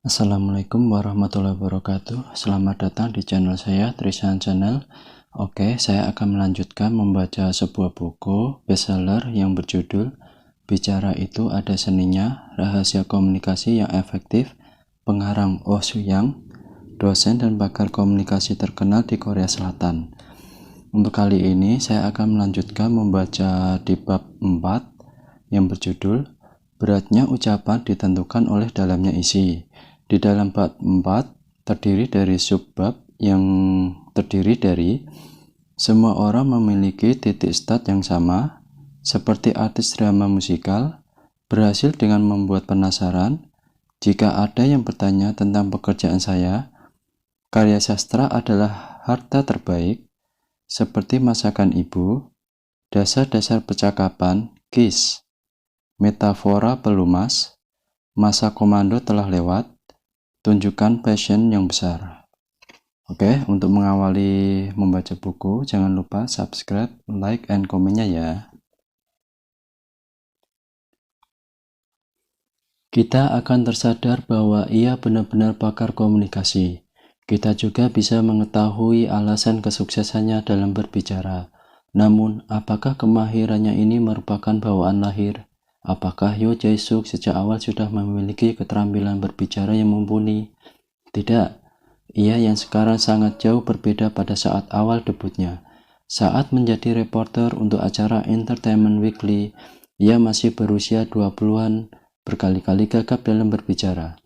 Assalamualaikum warahmatullahi wabarakatuh. Selamat datang di channel saya, Trishan Channel. Oke, saya akan melanjutkan membaca sebuah buku bestseller yang berjudul Bicara Itu Ada Seninya, Rahasia Komunikasi yang Efektif, pengarang Oh Soo-young, dosen dan pakar komunikasi terkenal di Korea Selatan. Untuk kali ini saya akan melanjutkan membaca di bab 4 yang berjudul Beratnya Ucapan Ditentukan oleh Dalamnya Isi. Di dalam bab 4 terdiri dari subbab yang terdiri dari semua orang memiliki titik start yang sama, seperti artis drama musikal, berhasil dengan membuat penasaran. Jika ada yang bertanya tentang pekerjaan saya, karya sastra adalah harta terbaik, seperti masakan ibu, dasar-dasar percakapan, KISS, metafora pelumas, masa komando telah lewat, tunjukkan passion yang besar. Oke, untuk mengawali membaca buku, jangan lupa subscribe, like, and komennya ya. Kita akan tersadar bahwa ia benar-benar pakar komunikasi. Kita juga bisa mengetahui alasan kesuksesannya dalam berbicara. Namun, apakah kemahirannya ini merupakan bawaan lahir? Apakah Yoo Jae-suk sejak awal sudah memiliki keterampilan berbicara yang mumpuni? Tidak. Ia yang sekarang sangat jauh berbeda pada saat awal debutnya. Saat menjadi reporter untuk acara Entertainment Weekly, ia masih berusia 20-an, berkali-kali gagap dalam berbicara.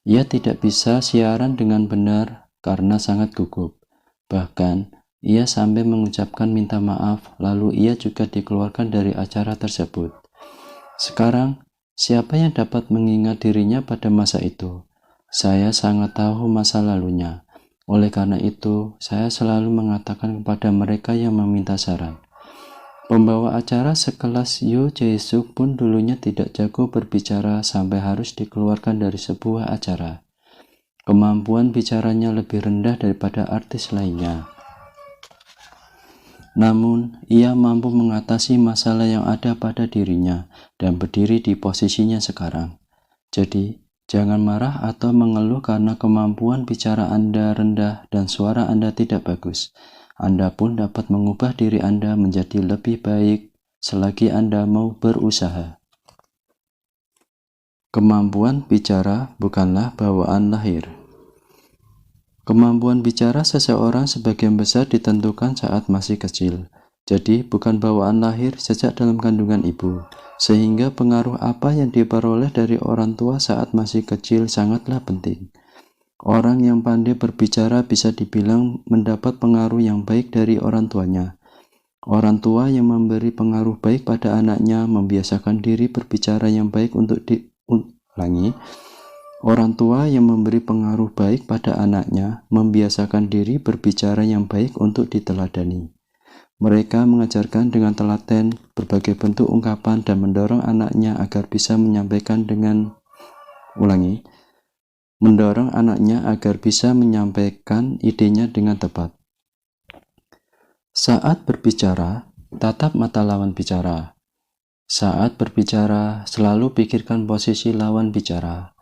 Ia tidak bisa siaran dengan benar karena sangat gugup. Bahkan, ia sampai mengucapkan minta maaf, lalu ia juga dikeluarkan dari acara tersebut. Sekarang, siapa yang dapat mengingat dirinya pada masa itu? Saya sangat tahu masa lalunya. Oleh karena itu, saya selalu mengatakan kepada mereka yang meminta saran. Pembawa acara sekelas Yoo Jae-suk pun dulunya tidak jago berbicara sampai harus dikeluarkan dari sebuah acara. Kemampuan bicaranya lebih rendah daripada artis lainnya. Namun, ia mampu mengatasi masalah yang ada pada dirinya dan berdiri di posisinya sekarang. Jadi, jangan marah atau mengeluh karena kemampuan bicara Anda rendah dan suara Anda tidak bagus. Anda pun dapat mengubah diri Anda menjadi lebih baik selagi Anda mau berusaha. Kemampuan bicara bukanlah bawaan lahir. Kemampuan bicara seseorang sebagian besar ditentukan saat masih kecil. Jadi, bukan bawaan lahir sejak dalam kandungan ibu. Sehingga pengaruh apa yang diperoleh dari orang tua saat masih kecil sangatlah penting. Orang yang pandai berbicara bisa dibilang mendapat pengaruh yang baik dari orang tuanya. Orang tua yang memberi pengaruh baik pada anaknya membiasakan diri berbicara yang baik untuk diulangi. Orang tua yang memberi pengaruh baik pada anaknya membiasakan diri berbicara yang baik untuk diteladani. Mereka mengajarkan dengan telaten berbagai bentuk ungkapan dan mendorong anaknya agar bisa menyampaikan idenya dengan tepat. Saat berbicara, tatap mata lawan bicara. Saat berbicara, selalu pikirkan posisi lawan bicara.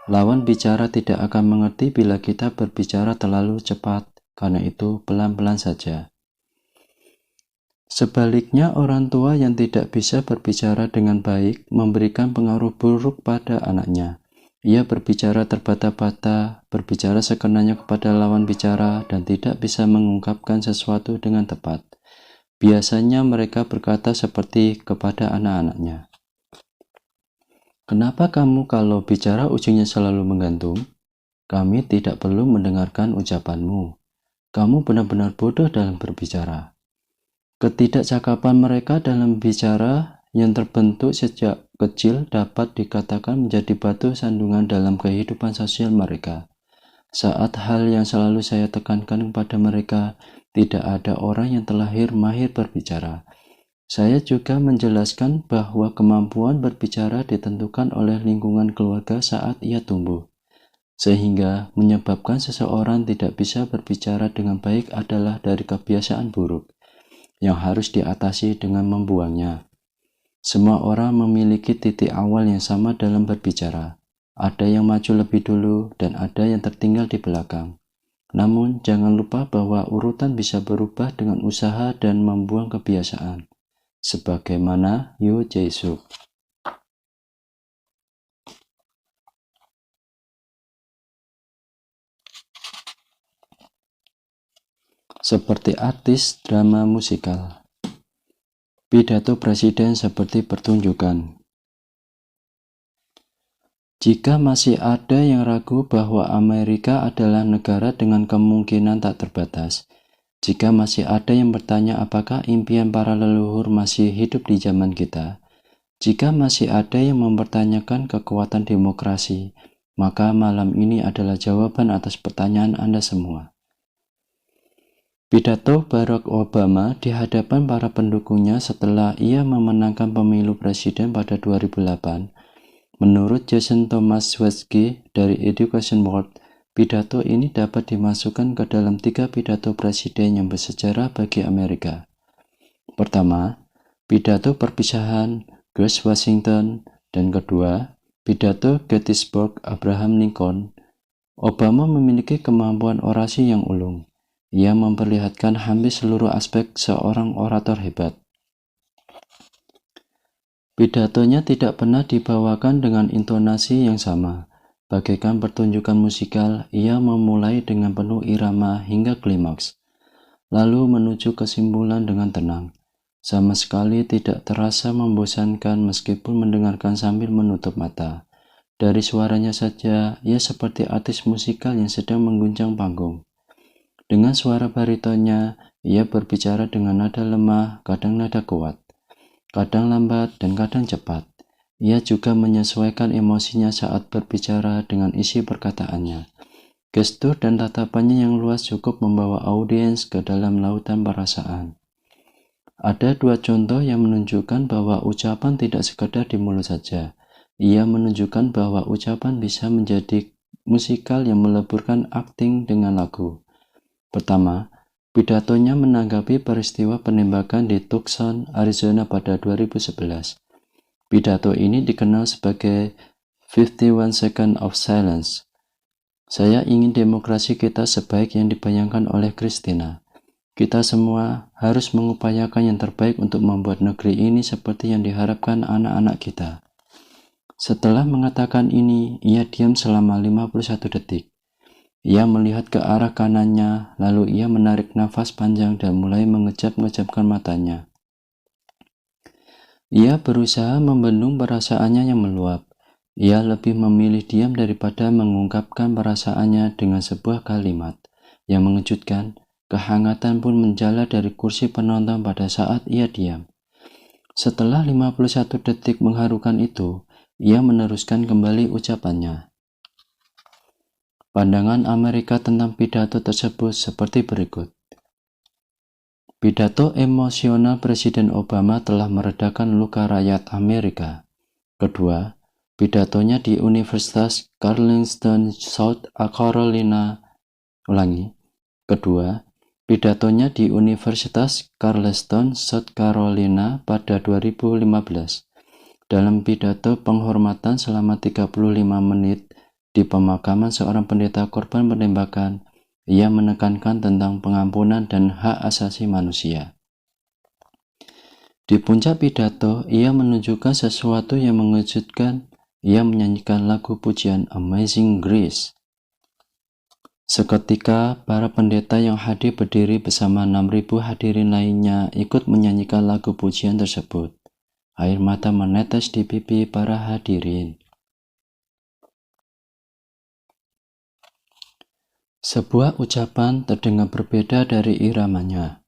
Lawan bicara tidak akan mengerti bila kita berbicara terlalu cepat, karena itu pelan-pelan saja. Sebaliknya, orang tua yang tidak bisa berbicara dengan baik memberikan pengaruh buruk pada anaknya. Ia berbicara terbata-bata, berbicara sekenanya kepada lawan bicara, dan tidak bisa mengungkapkan sesuatu dengan tepat. Biasanya mereka berkata seperti kepada anak-anaknya, "Kenapa kamu kalau bicara ujungnya selalu menggantung? Kami tidak perlu mendengarkan ucapanmu. Kamu benar-benar bodoh dalam berbicara." Ketidakcakapan mereka dalam bicara yang terbentuk sejak kecil dapat dikatakan menjadi batu sandungan dalam kehidupan sosial mereka. Saat hal yang selalu saya tekankan kepada mereka, tidak ada orang yang terlahir mahir berbicara. Saya juga menjelaskan bahwa kemampuan berbicara ditentukan oleh lingkungan keluarga saat ia tumbuh. Sehingga menyebabkan seseorang tidak bisa berbicara dengan baik adalah dari kebiasaan buruk, yang harus diatasi dengan membuangnya. Semua orang memiliki titik awal yang sama dalam berbicara. Ada yang maju lebih dulu dan ada yang tertinggal di belakang. Namun, jangan lupa bahwa urutan bisa berubah dengan usaha dan membuang kebiasaan. Sebagaimana Yu Jae-suk. Seperti artis drama musikal. Pidato presiden seperti pertunjukan. Jika masih ada yang ragu bahwa Amerika adalah negara dengan kemungkinan tak terbatas, jika masih ada yang bertanya apakah impian para leluhur masih hidup di zaman kita, jika masih ada yang mempertanyakan kekuatan demokrasi, maka malam ini adalah jawaban atas pertanyaan Anda semua. Pidato Barack Obama di hadapan para pendukungnya setelah ia memenangkan pemilu presiden pada 2008. Menurut Jason Thomas Westke dari Education World, pidato ini dapat dimasukkan ke dalam 3 pidato presiden yang bersejarah bagi Amerika. Pertama, pidato perpisahan George Washington, dan kedua, pidato Gettysburg Abraham Lincoln. Obama memiliki kemampuan orasi yang ulung. Ia memperlihatkan hampir seluruh aspek seorang orator hebat. Pidatonya tidak pernah dibawakan dengan intonasi yang sama. Bagaikan pertunjukan musikal, ia memulai dengan penuh irama hingga klimaks, lalu menuju kesimpulan dengan tenang. Sama sekali tidak terasa membosankan meskipun mendengarkan sambil menutup mata. Dari suaranya saja, ia seperti artis musikal yang sedang mengguncang panggung. Dengan suara baritonnya, ia berbicara dengan nada lemah, kadang nada kuat, kadang lambat dan kadang cepat. Ia juga menyesuaikan emosinya saat berbicara dengan isi perkataannya. Gestur dan tatapannya yang luas cukup membawa audiens ke dalam lautan perasaan. Ada 2 contoh yang menunjukkan bahwa ucapan tidak sekadar di mulut saja. Ia menunjukkan bahwa ucapan bisa menjadi musikal yang meleburkan akting dengan lagu. Pertama, pidatonya menanggapi peristiwa penembakan di Tucson, Arizona pada 2011. Pidato ini dikenal sebagai 51 Seconds of Silence. Saya ingin demokrasi kita sebaik yang dibayangkan oleh Christina. Kita semua harus mengupayakan yang terbaik untuk membuat negeri ini seperti yang diharapkan anak-anak kita. Setelah mengatakan ini, ia diam selama 51 detik. Ia melihat ke arah kanannya, lalu ia menarik nafas panjang dan mulai mengejap-ngejapkan matanya. Ia berusaha membendung perasaannya yang meluap. Ia lebih memilih diam daripada mengungkapkan perasaannya dengan sebuah kalimat yang mengejutkan. Kehangatan pun menjala dari kursi penonton pada saat ia diam. Setelah 51 detik mengharukan itu, ia meneruskan kembali ucapannya. Pandangan Amerika tentang pidato tersebut seperti berikut. Pidato emosional Presiden Obama telah meredakan luka rakyat Amerika. Kedua, pidatonya di Universitas Carleton, South Carolina. Kedua, pidatonya di Universitas Carleton, South Carolina pada 2015. Dalam pidato penghormatan selama 35 menit di pemakaman seorang pendeta korban penembakan, ia menekankan tentang pengampunan dan hak asasi manusia. Di puncak pidato, ia menunjukkan sesuatu yang mengejutkan. Ia menyanyikan lagu pujian Amazing Grace. Seketika, para pendeta yang hadir berdiri bersama 6.000 hadirin lainnya ikut menyanyikan lagu pujian tersebut. Air mata menetes di pipi para hadirin. Sebuah ucapan terdengar berbeda dari iramanya.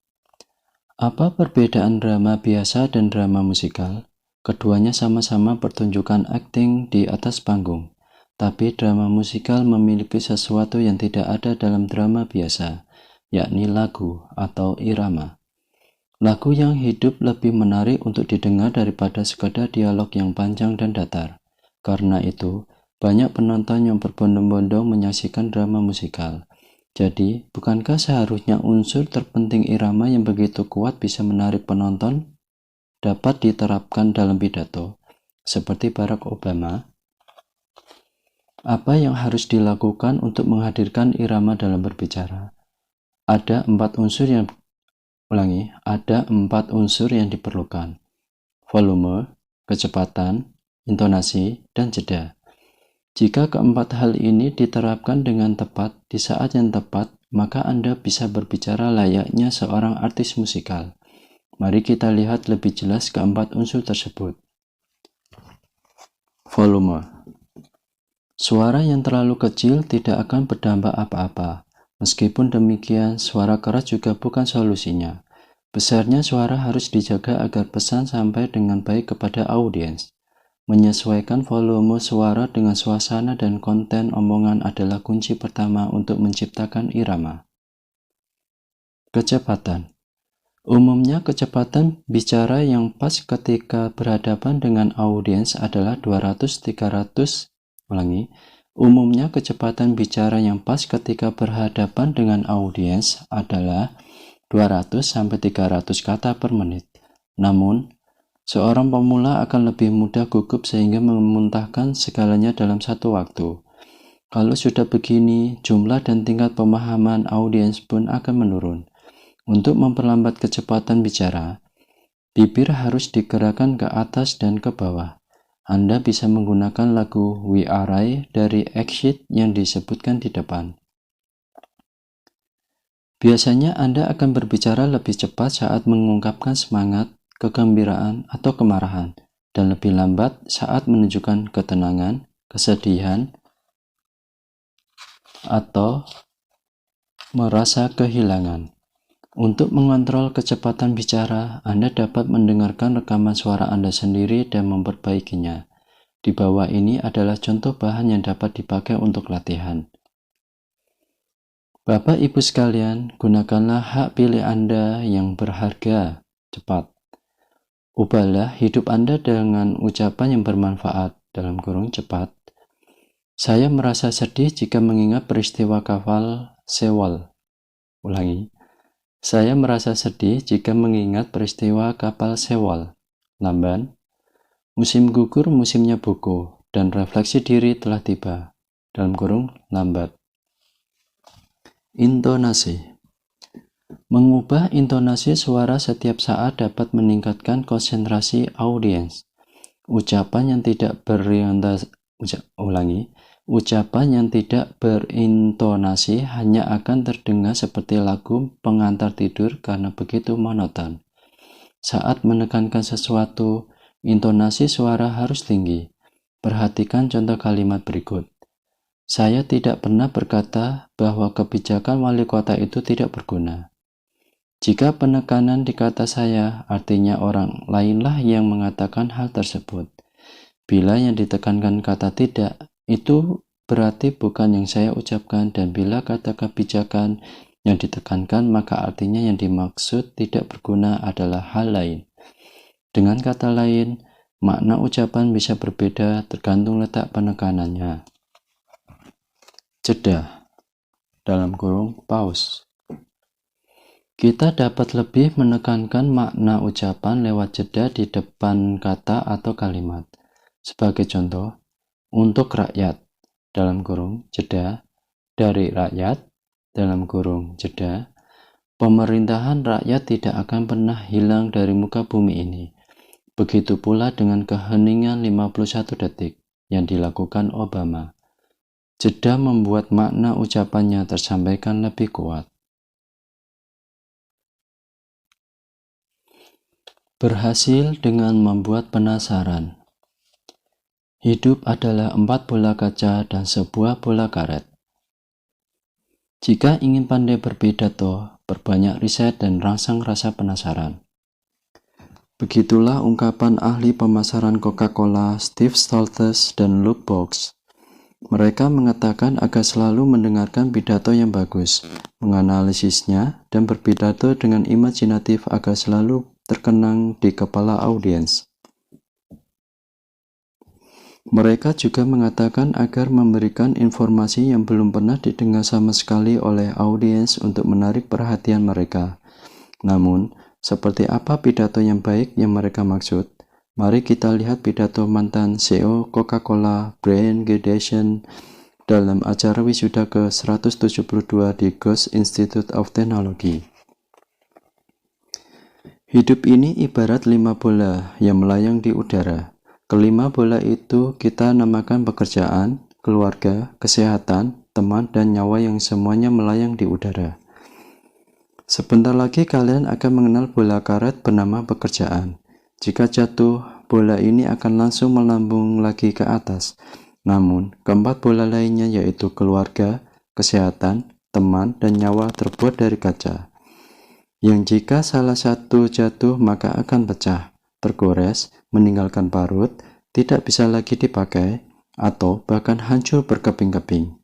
Apa perbedaan drama biasa dan drama musikal? Keduanya sama-sama pertunjukan akting di atas panggung. Tapi drama musikal memiliki sesuatu yang tidak ada dalam drama biasa, yakni lagu atau irama. Lagu yang hidup lebih menarik untuk didengar daripada sekadar dialog yang panjang dan datar. Karena itu, banyak penonton yang berbondong-bondong menyaksikan drama musikal. Jadi, bukankah seharusnya unsur terpenting irama yang begitu kuat bisa menarik penonton dapat diterapkan dalam pidato, seperti Barack Obama? Apa yang harus dilakukan untuk menghadirkan irama dalam berbicara? Ada empat unsur yang diperlukan: volume, kecepatan, intonasi, dan jeda. Jika keempat hal ini diterapkan dengan tepat di saat yang tepat, maka Anda bisa berbicara layaknya seorang artis musikal. Mari kita lihat lebih jelas keempat unsur tersebut. Volume. Suara yang terlalu kecil tidak akan berdampak apa-apa. Meskipun demikian, suara keras juga bukan solusinya. Besarnya suara harus dijaga agar pesan sampai dengan baik kepada audiens. Menyesuaikan volume suara dengan suasana dan konten omongan adalah kunci pertama untuk menciptakan irama. Kecepatan. Umumnya kecepatan bicara yang pas ketika berhadapan dengan audiens adalah 200-300. Umumnya kecepatan bicara yang pas ketika berhadapan dengan audiens adalah 200-300 kata per menit. Namun, seorang pemula akan lebih mudah gugup sehingga memuntahkan segalanya dalam satu waktu. Kalau sudah begini, jumlah dan tingkat pemahaman audiens pun akan menurun. Untuk memperlambat kecepatan bicara, bibir harus digerakkan ke atas dan ke bawah. Anda bisa menggunakan lagu We Are I dari Exit yang disebutkan di depan. Biasanya Anda akan berbicara lebih cepat saat mengungkapkan semangat, kegembiraan, atau kemarahan, dan lebih lambat saat menunjukkan ketenangan, kesedihan, atau merasa kehilangan. Untuk mengontrol kecepatan bicara, Anda dapat mendengarkan rekaman suara Anda sendiri dan memperbaikinya. Di bawah ini adalah contoh bahan yang dapat dipakai untuk latihan. Bapak Ibu sekalian, gunakanlah hak pilih Anda yang berharga. Cepat. Ubahlah hidup Anda dengan ucapan yang bermanfaat, cepat. Saya merasa sedih jika mengingat peristiwa kapal Sewol. Saya merasa sedih jika mengingat peristiwa kapal Sewol. Lamban. Musim gugur, musimnya buku, dan refleksi diri telah tiba. Lambat. Intonasi. Mengubah intonasi suara setiap saat dapat meningkatkan konsentrasi audiens. Ucapan yang tidak berintonasi hanya akan terdengar seperti lagu pengantar tidur karena begitu monoton. Saat menekankan sesuatu, intonasi suara harus tinggi. Perhatikan contoh kalimat berikut. Saya tidak pernah berkata bahwa kebijakan wali kota itu tidak berguna. Jika penekanan di kata saya, artinya orang lainlah yang mengatakan hal tersebut. Bila yang ditekankan kata tidak, itu berarti bukan yang saya ucapkan, dan bila kata kebijakan yang ditekankan, maka artinya yang dimaksud tidak berguna adalah hal lain. Dengan kata lain, makna ucapan bisa berbeda tergantung letak penekanannya. Jeda. Kita dapat lebih menekankan makna ucapan lewat jeda di depan kata atau kalimat. Sebagai contoh, untuk rakyat (jeda), dari rakyat (jeda), pemerintahan rakyat tidak akan pernah hilang dari muka bumi ini. Begitu pula dengan keheningan 51 detik yang dilakukan Obama. Jeda membuat makna ucapannya tersampaikan lebih kuat. Berhasil dengan membuat penasaran. Hidup adalah 4 bola kaca dan sebuah bola karet. Jika ingin pandai berpidato, perbanyak riset dan rangsang rasa penasaran. Begitulah ungkapan ahli pemasaran Coca-Cola, Steve Stoltz dan Luke Box. Mereka mengatakan agar selalu mendengarkan pidato yang bagus, menganalisisnya, dan berpidato dengan imajinatif agar selalu terkenang di kepala audiens. Mereka juga mengatakan agar memberikan informasi yang belum pernah didengar sama sekali oleh audiens untuk menarik perhatian mereka. Namun, seperti apa pidato yang baik yang mereka maksud? Mari kita lihat pidato mantan CEO Coca-Cola, Brian Gedation, dalam acara wisuda ke-172 di Goss Institute of Technology. Hidup ini ibarat 5 bola yang melayang di udara. Kelima bola itu kita namakan pekerjaan, keluarga, kesehatan, teman, dan nyawa yang semuanya melayang di udara. Sebentar lagi kalian akan mengenal bola karet bernama pekerjaan. Jika jatuh, bola ini akan langsung melambung lagi ke atas. Namun, keempat bola lainnya yaitu keluarga, kesehatan, teman, dan nyawa terbuat dari kaca. Yang jika salah satu jatuh maka akan pecah, tergores, meninggalkan parut, tidak bisa lagi dipakai, atau bahkan hancur berkeping-keping.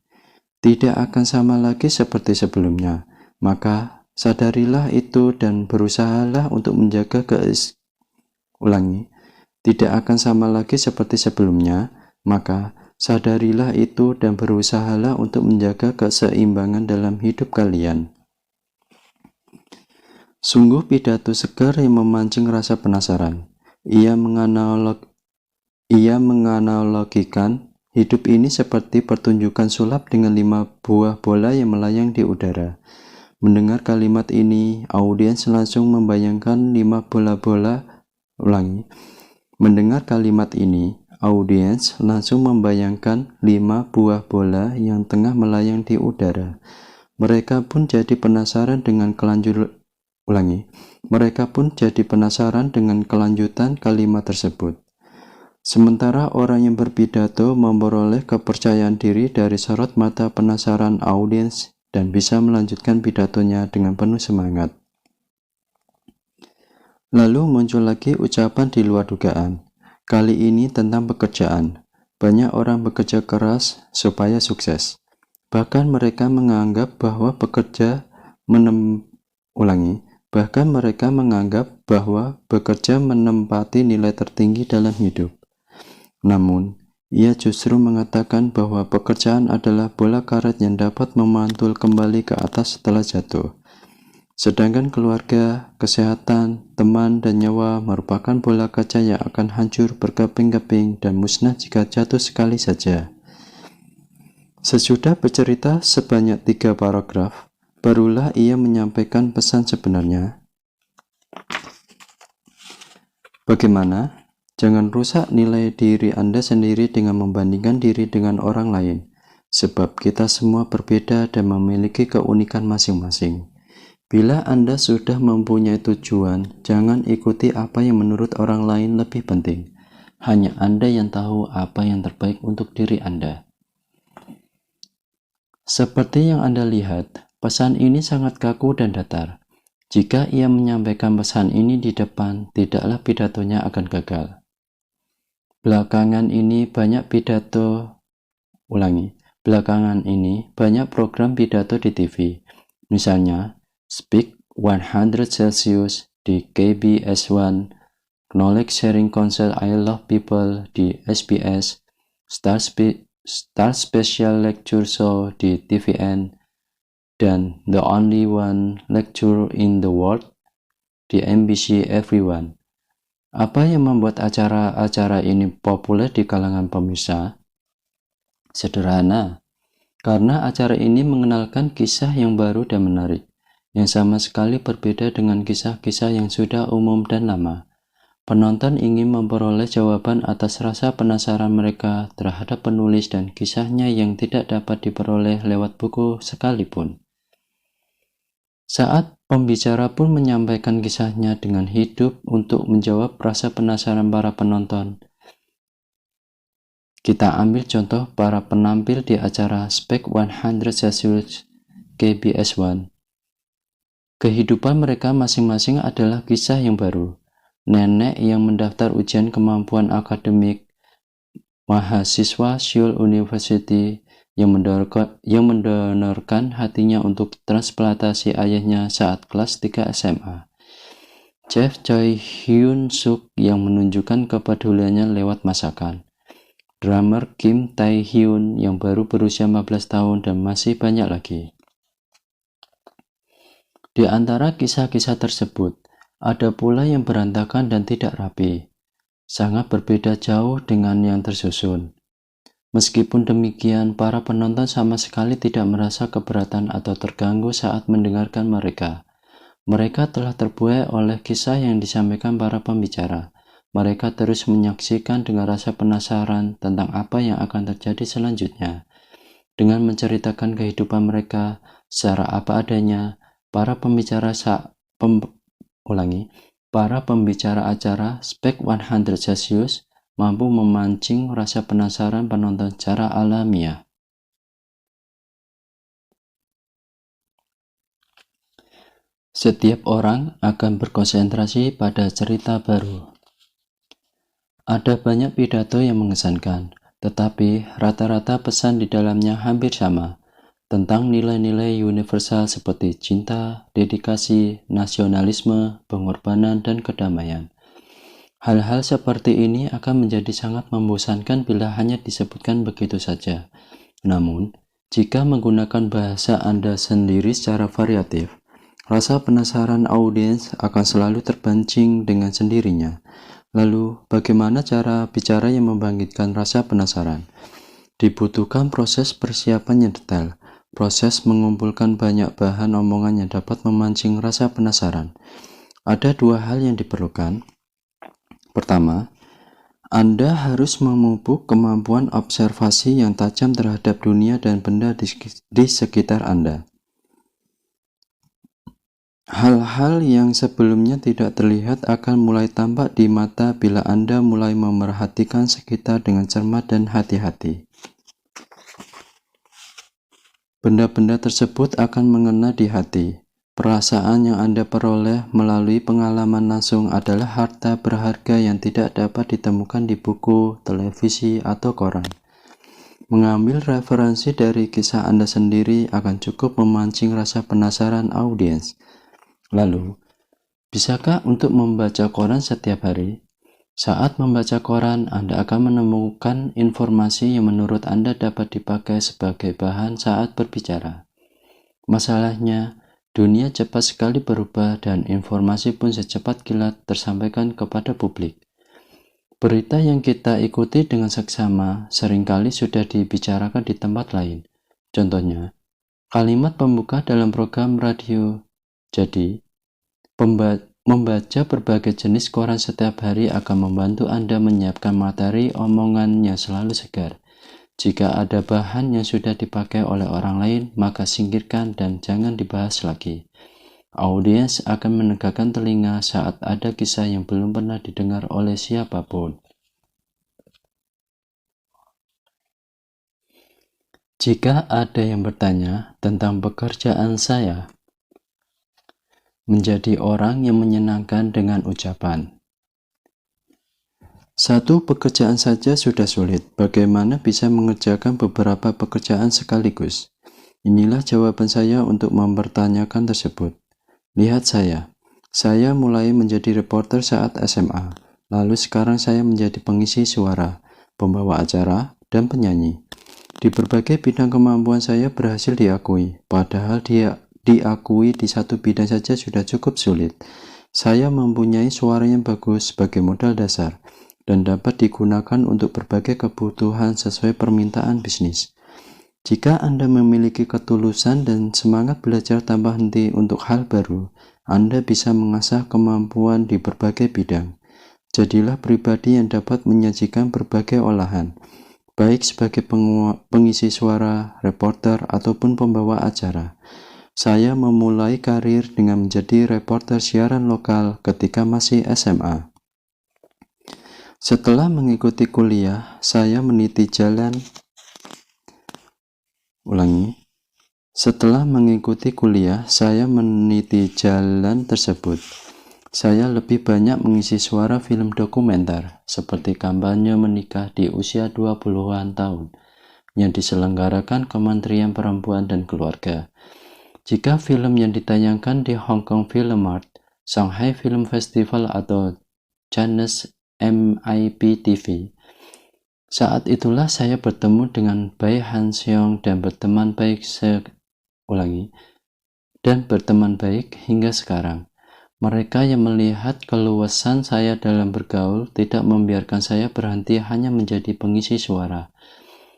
Tidak akan sama lagi seperti sebelumnya, maka sadarilah itu dan berusahalah untuk menjaga tidak akan sama lagi seperti sebelumnya, maka sadarilah itu dan berusahalah untuk menjaga keseimbangan dalam hidup kalian. Sungguh pidato segar yang memancing rasa penasaran. Ia menganalogikan hidup ini seperti pertunjukan sulap dengan 5 buah bola yang melayang di udara. Mendengar kalimat ini, audiens langsung membayangkan 5 bola-bola. Mendengar kalimat ini, audiens langsung membayangkan 5 buah bola yang tengah melayang di udara. Mereka pun jadi penasaran dengan kelanjutan kalimat tersebut. Sementara orang yang berpidato memperoleh kepercayaan diri dari sorot mata penasaran audiens dan bisa melanjutkan pidatonya dengan penuh semangat. Lalu muncul lagi ucapan di luar dugaan. Kali ini tentang pekerjaan. Banyak orang bekerja keras supaya sukses. Bahkan mereka menganggap bahwa bekerja menempati nilai tertinggi dalam hidup. Namun, ia justru mengatakan bahwa pekerjaan adalah bola karet yang dapat memantul kembali ke atas setelah jatuh. Sedangkan keluarga, kesehatan, teman, dan nyawa merupakan bola kaca yang akan hancur berkeping-keping dan musnah jika jatuh sekali saja. Sesudah bercerita sebanyak 3 paragraf, barulah ia menyampaikan pesan sebenarnya. Bagaimana? Jangan rusak nilai diri Anda sendiri dengan membandingkan diri dengan orang lain, sebab kita semua berbeda dan memiliki keunikan masing-masing. Bila Anda sudah mempunyai tujuan, jangan ikuti apa yang menurut orang lain lebih penting. Hanya Anda yang tahu apa yang terbaik untuk diri Anda. Seperti yang Anda lihat, pesan ini sangat kaku dan datar. Jika ia menyampaikan pesan ini di depan, tidaklah pidatonya akan gagal. Belakangan ini banyak program pidato di TV. Misalnya, Speak 100 Celsius di KBS One, Knowledge Sharing Council I Love People di SBS, Star Special Lecture Show di TVN, dan The Only One Lecture in the World di NBC Everyone. Apa yang membuat acara-acara ini populer di kalangan pemirsa? Sederhana, karena acara ini mengenalkan kisah yang baru dan menarik, yang sama sekali berbeda dengan kisah-kisah yang sudah umum dan lama. Penonton ingin memperoleh jawaban atas rasa penasaran mereka terhadap penulis dan kisahnya yang tidak dapat diperoleh lewat buku sekalipun. Saat pembicara pun menyampaikan kisahnya dengan hidup untuk menjawab rasa penasaran para penonton. Kita ambil contoh para penampil di acara Speak 100 Celsius KBS One. Kehidupan mereka masing-masing adalah kisah yang baru. Nenek yang mendaftar ujian kemampuan akademik, mahasiswa Seoul University yang mendonorkan hatinya untuk transplantasi ayahnya saat kelas 3 SMA. Chef Choi Hyun Suk yang menunjukkan kepeduliannya lewat masakan. Drummer Kim Tae Hyun yang baru berusia 15 tahun dan masih banyak lagi. Di antara kisah-kisah tersebut, ada pula yang berantakan dan tidak rapi. sangat berbeda jauh dengan yang tersusun. Meskipun demikian, para penonton sama sekali tidak merasa keberatan atau terganggu saat mendengarkan mereka. Mereka telah terbuai oleh kisah yang disampaikan para pembicara. Mereka terus menyaksikan dengan rasa penasaran tentang apa yang akan terjadi selanjutnya. Dengan menceritakan kehidupan mereka secara apa adanya, para pembicara acara Spek 100 Celsius mampu memancing rasa penasaran penonton secara alamiah. Setiap orang akan berkonsentrasi pada cerita baru. Ada banyak pidato yang mengesankan, tetapi rata-rata pesan di dalamnya hampir sama, tentang nilai-nilai universal seperti cinta, dedikasi, nasionalisme, pengorbanan, dan kedamaian. Hal-hal seperti ini akan menjadi sangat membosankan bila hanya disebutkan begitu saja. Namun, jika menggunakan bahasa Anda sendiri secara variatif, rasa penasaran audiens akan selalu terpancing dengan sendirinya. Lalu, bagaimana cara bicara yang membangkitkan rasa penasaran? Dibutuhkan proses persiapan yang detail, proses mengumpulkan banyak bahan omongan yang dapat memancing rasa penasaran. Ada dua hal yang diperlukan. Pertama, Anda harus memupuk kemampuan observasi yang tajam terhadap dunia dan benda di sekitar Anda. Hal-hal yang sebelumnya tidak terlihat akan mulai tampak di mata bila Anda mulai memerhatikan sekitar dengan cermat dan hati-hati. Benda-benda tersebut akan mengena di hati. Perasaan yang Anda peroleh melalui pengalaman langsung adalah harta berharga yang tidak dapat ditemukan di buku, televisi, atau koran. Mengambil referensi dari kisah Anda sendiri akan cukup memancing rasa penasaran audiens. Lalu, bisakah untuk membaca koran setiap hari? Saat membaca koran, Anda akan menemukan informasi yang menurut Anda dapat dipakai sebagai bahan saat berbicara. Masalahnya, dunia cepat sekali berubah dan informasi pun secepat kilat tersampaikan kepada publik. Berita yang kita ikuti dengan seksama seringkali sudah dibicarakan di tempat lain. Contohnya, kalimat pembuka dalam program radio. Jadi, membaca berbagai jenis koran setiap hari akan membantu Anda menyiapkan materi omongan yang selalu segar. Jika ada bahan yang sudah dipakai oleh orang lain, maka singkirkan dan jangan dibahas lagi. Audiens akan menegakkan telinga saat ada kisah yang belum pernah didengar oleh siapapun. Jika ada yang bertanya tentang pekerjaan saya, menjadi orang yang menyenangkan dengan ucapan. Satu pekerjaan saja sudah sulit, bagaimana bisa mengerjakan beberapa pekerjaan sekaligus? Inilah jawaban saya untuk mempertanyakan tersebut. Lihat saya mulai menjadi reporter saat SMA, lalu sekarang saya menjadi pengisi suara, pembawa acara, dan penyanyi. Di berbagai bidang kemampuan saya berhasil diakui, padahal diakui di satu bidang saja sudah cukup sulit. Saya mempunyai suara yang bagus sebagai modal dasar dan dapat digunakan untuk berbagai kebutuhan sesuai permintaan bisnis. Jika Anda memiliki ketulusan dan semangat belajar tanpa henti untuk hal baru, Anda bisa mengasah kemampuan di berbagai bidang. Jadilah pribadi yang dapat menyajikan berbagai olahan, baik sebagai pengisi suara, reporter, ataupun pembawa acara. Saya memulai karir dengan menjadi reporter siaran lokal ketika masih SMA. Setelah mengikuti kuliah, saya meniti jalan tersebut. Saya lebih banyak mengisi suara film dokumenter, seperti kampanye menikah di usia 20-an tahun, yang diselenggarakan Kementerian Perempuan dan Keluarga. Jika film yang ditayangkan di Hong Kong Film Mart, Shanghai Film Festival, atau Cannes MIP-TV, saat itulah saya bertemu dengan Bai Han Seong dan berteman baik hingga sekarang. Mereka yang melihat keluasan saya dalam bergaul tidak membiarkan saya berhenti hanya menjadi pengisi suara.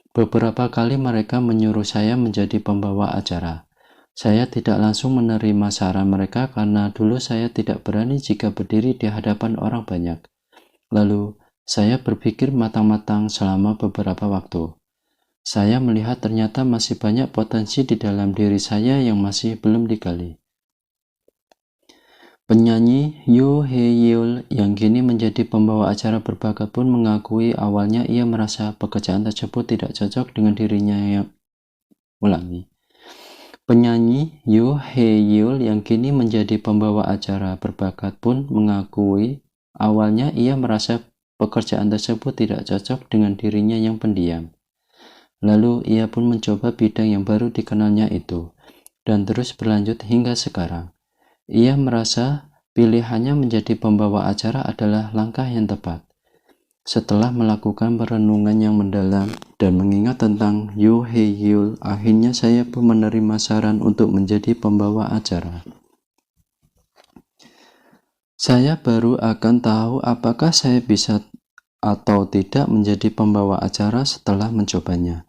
Beberapa kali mereka menyuruh saya menjadi pembawa acara. Saya tidak langsung menerima saran mereka karena dulu saya tidak berani jika berdiri di hadapan orang banyak. Lalu, saya berpikir matang-matang selama beberapa waktu. Saya melihat ternyata masih banyak potensi di dalam diri saya yang masih belum digali. Penyanyi Yoo Hae-yeol yang kini menjadi pembawa acara berbakat pun mengakui awalnya ia merasa pekerjaan tersebut tidak cocok dengan dirinya yang Penyanyi Yoo Hae-yeol yang kini menjadi pembawa acara berbakat pun mengakui awalnya ia merasa pekerjaan tersebut tidak cocok dengan dirinya yang pendiam. Lalu ia pun mencoba bidang yang baru dikenalnya itu, dan terus berlanjut hingga sekarang. Ia merasa pilihannya menjadi pembawa acara adalah langkah yang tepat. Setelah melakukan perenungan yang mendalam dan mengingat tentang Yoo Hae-yeol, akhirnya saya pun menerima saran untuk menjadi pembawa acara. Saya baru akan tahu apakah saya bisa atau tidak menjadi pembawa acara setelah mencobanya.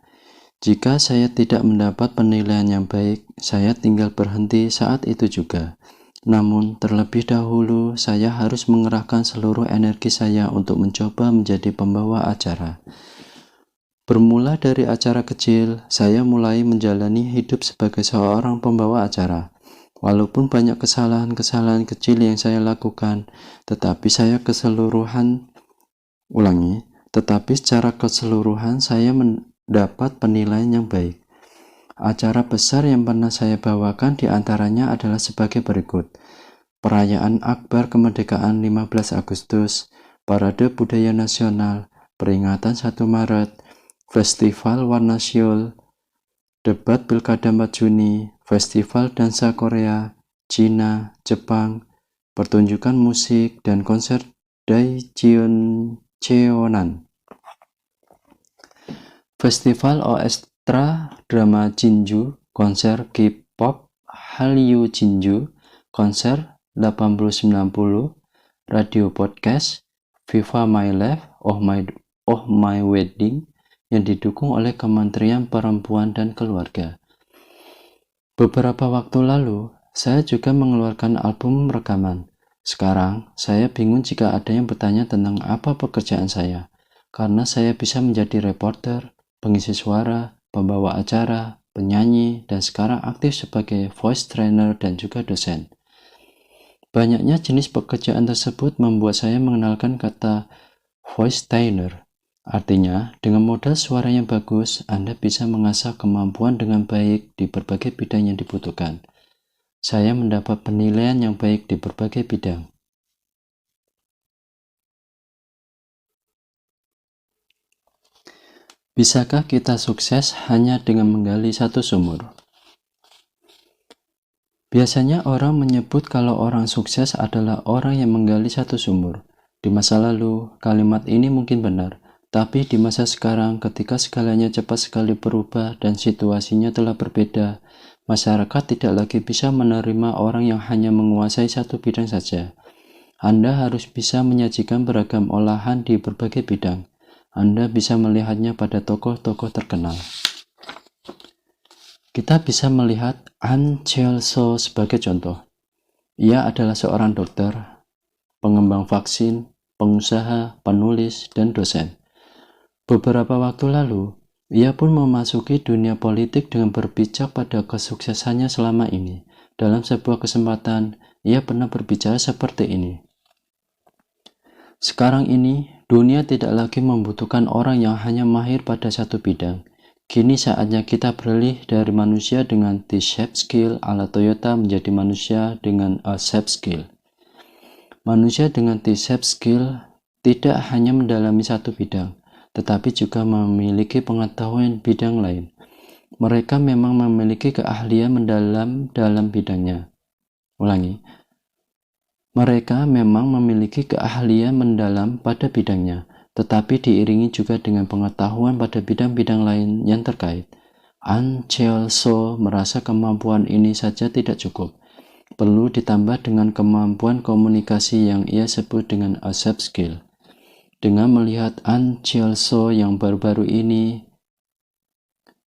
Jika saya tidak mendapat penilaian yang baik, saya tinggal berhenti saat itu juga. Namun, terlebih dahulu, saya harus mengerahkan seluruh energi saya untuk mencoba menjadi pembawa acara. Bermula dari acara kecil, saya mulai menjalani hidup sebagai seorang pembawa acara. Walaupun banyak kesalahan-kesalahan kecil yang saya lakukan, tetapi secara keseluruhan saya mendapat penilaian yang baik. Acara besar yang pernah saya bawakan diantaranya adalah sebagai berikut. Perayaan Akbar Kemerdekaan 15 Agustus, Parade Budaya Nasional, Peringatan 1 Maret, Festival Warna Seoul, Debat Pilkada 4 Juni, Festival Dansa Korea, Cina, Jepang, pertunjukan musik, dan konser Daejeon-cheonan. Festival Orkestra Drama Jinju, konser K-pop Hallyu Jinju, konser 8090, radio podcast Viva My Life of My Wedding yang didukung oleh Kementerian Perempuan dan Keluarga. Beberapa waktu lalu, saya juga mengeluarkan album rekaman. Sekarang, saya bingung jika ada yang bertanya tentang apa pekerjaan saya, karena saya bisa menjadi reporter, pengisi suara, pembawa acara, penyanyi, dan sekarang aktif sebagai voice trainer dan juga dosen. Banyaknya jenis pekerjaan tersebut membuat saya mengenalkan kata voice trainer. Artinya, dengan modal suara yang bagus, Anda bisa mengasah kemampuan dengan baik di berbagai bidang yang dibutuhkan. Saya mendapat penilaian yang baik di berbagai bidang. Bisakah kita sukses hanya dengan menggali satu sumur? Biasanya orang menyebut kalau orang sukses adalah orang yang menggali satu sumur. Di masa lalu, kalimat ini mungkin benar, tapi di masa sekarang ketika segalanya cepat sekali berubah dan situasinya telah berbeda, masyarakat tidak lagi bisa menerima orang yang hanya menguasai satu bidang saja. Anda harus bisa menyajikan beragam olahan di berbagai bidang. Anda bisa melihatnya pada tokoh-tokoh terkenal. Kita bisa melihat Ahn Cheol-soo sebagai contoh. Ia adalah seorang dokter, pengembang vaksin, pengusaha, penulis, dan dosen. Beberapa waktu lalu, ia pun memasuki dunia politik dengan berpijak pada kesuksesannya selama ini. Dalam sebuah kesempatan, ia pernah berbicara seperti ini. Sekarang ini, dunia tidak lagi membutuhkan orang yang hanya mahir pada satu bidang. Kini saatnya kita beralih dari manusia dengan T-shaped skill ala Toyota menjadi manusia dengan A-shaped skill. Manusia dengan T-shaped skill tidak hanya mendalami satu bidang, tetapi juga memiliki pengetahuan bidang lain. Mereka memang memiliki keahlian mendalam dalam bidangnya. Mereka memang memiliki keahlian mendalam pada bidangnya, tetapi diiringi juga dengan pengetahuan pada bidang-bidang lain yang terkait. Ahn Cheol-soo merasa kemampuan ini saja tidak cukup. perlu ditambah dengan kemampuan komunikasi yang ia sebut dengan a soft skill. Dengan melihat Ahn Cheol-soo yang baru-baru ini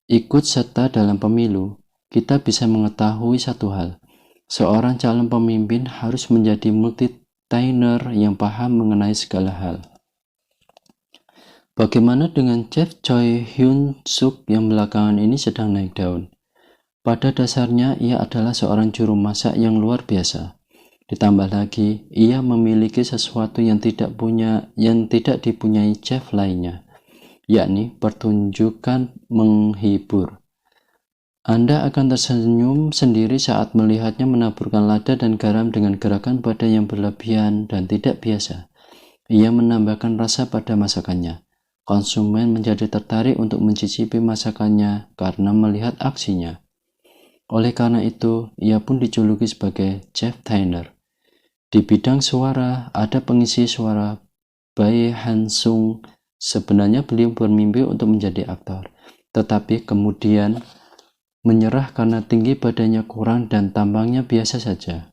ikut serta dalam pemilu, kita bisa mengetahui satu hal. Seorang calon pemimpin harus menjadi multitainer yang paham mengenai segala hal. Bagaimana dengan Chef Choi Hyun Suk yang belakangan ini sedang naik daun? Pada dasarnya ia adalah seorang juru masak yang luar biasa. Ditambah lagi, ia memiliki sesuatu yang tidak dipunyai chef lainnya, yakni pertunjukan menghibur. Anda akan tersenyum sendiri saat melihatnya menaburkan lada dan garam dengan gerakan badan yang berlebihan dan tidak biasa. Ia menambahkan rasa pada masakannya. Konsumen menjadi tertarik untuk mencicipi masakannya karena melihat aksinya. Oleh karena itu, ia pun dijuluki sebagai Chef Tainer. Di bidang suara, ada pengisi suara Bae Han-sung. Sebenarnya beliau bermimpi untuk menjadi aktor, tetapi kemudian menyerah karena tinggi badannya kurang dan tampangnya biasa saja.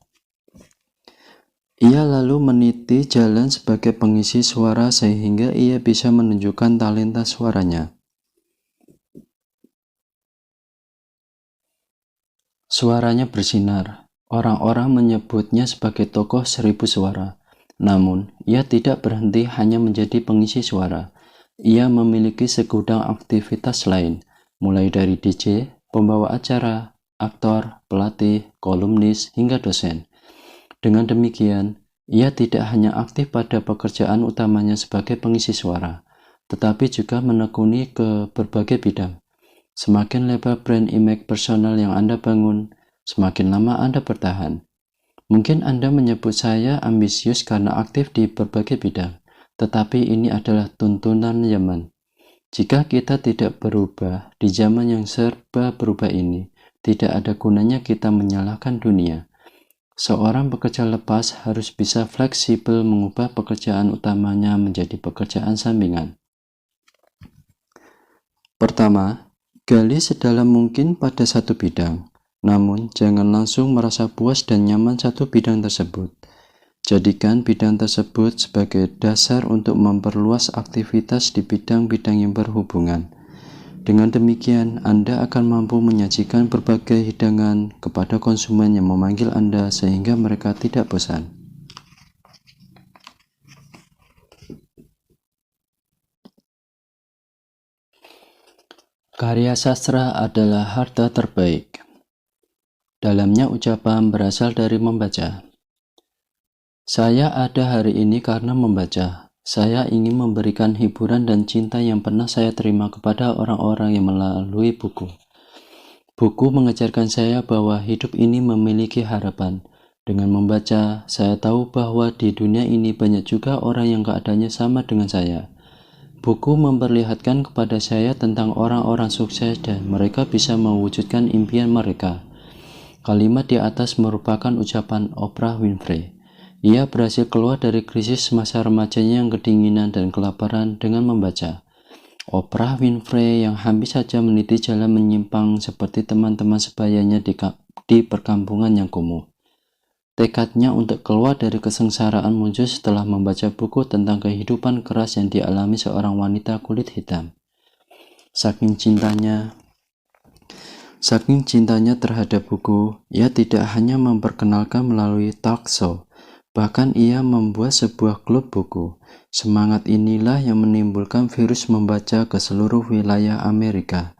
Ia lalu meniti jalan sebagai pengisi suara sehingga ia bisa menunjukkan talenta suaranya. Suaranya bersinar. Orang-orang menyebutnya sebagai tokoh 1000 suara. Namun, ia tidak berhenti hanya menjadi pengisi suara. Ia memiliki segudang aktivitas lain, mulai dari DJ, pembawa acara, aktor, pelatih, kolumnis, hingga dosen. Dengan demikian, ia tidak hanya aktif pada pekerjaan utamanya sebagai pengisi suara, tetapi juga menekuni ke berbagai bidang. Semakin lebar brand image personal yang Anda bangun, semakin lama Anda bertahan. Mungkin Anda menyebut saya ambisius karena aktif di berbagai bidang, tetapi ini adalah tuntunan zaman. Jika kita tidak berubah di zaman yang serba berubah ini, tidak ada gunanya kita menyalahkan dunia. Seorang pekerja lepas harus bisa fleksibel mengubah pekerjaan utamanya menjadi pekerjaan sampingan. Pertama, gali sedalam mungkin pada satu bidang. Namun, jangan langsung merasa puas dan nyaman satu bidang tersebut. Jadikan bidang tersebut sebagai dasar untuk memperluas aktivitas di bidang-bidang yang berhubungan. Dengan demikian, Anda akan mampu menyajikan berbagai hidangan kepada konsumen yang memanggil Anda sehingga mereka tidak bosan. Karya sastra adalah harta terbaik. Dalamnya ucapan berasal dari membaca. Saya ada hari ini karena membaca. Saya ingin memberikan hiburan dan cinta yang pernah saya terima kepada orang-orang yang melalui buku. Buku mengajarkan saya bahwa hidup ini memiliki harapan. Dengan membaca, saya tahu bahwa di dunia ini banyak juga orang yang keadaannya sama dengan saya. Buku memperlihatkan kepada saya tentang orang-orang sukses dan mereka bisa mewujudkan impian mereka. Kalimat di atas merupakan ucapan Oprah Winfrey. Ia berhasil keluar dari krisis masa remajanya yang kedinginan dan kelaparan dengan membaca. Oprah Winfrey yang hampir saja meniti jalan menyimpang seperti teman-teman sebayanya di perkampungan yang kumuh. Tekadnya untuk keluar dari kesengsaraan muncul setelah membaca buku tentang kehidupan keras yang dialami seorang wanita kulit hitam. Saking cintanya terhadap buku, ia tidak hanya memperkenalkan melalui talk show, bahkan ia membuat sebuah klub buku. Semangat inilah yang menimbulkan virus membaca ke seluruh wilayah Amerika.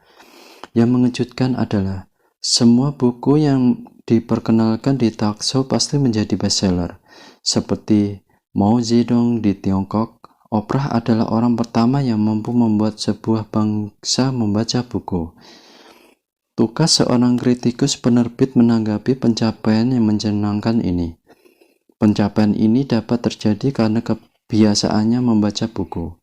Yang mengejutkan adalah, semua buku yang diperkenalkan di talk show pasti menjadi bestseller. Seperti Mao Zedong di Tiongkok, Oprah adalah orang pertama yang mampu membuat sebuah bangsa membaca buku. Tukas seorang kritikus penerbit menanggapi pencapaian yang menyenangkan ini. Pencapaian ini dapat terjadi karena kebiasaannya membaca buku.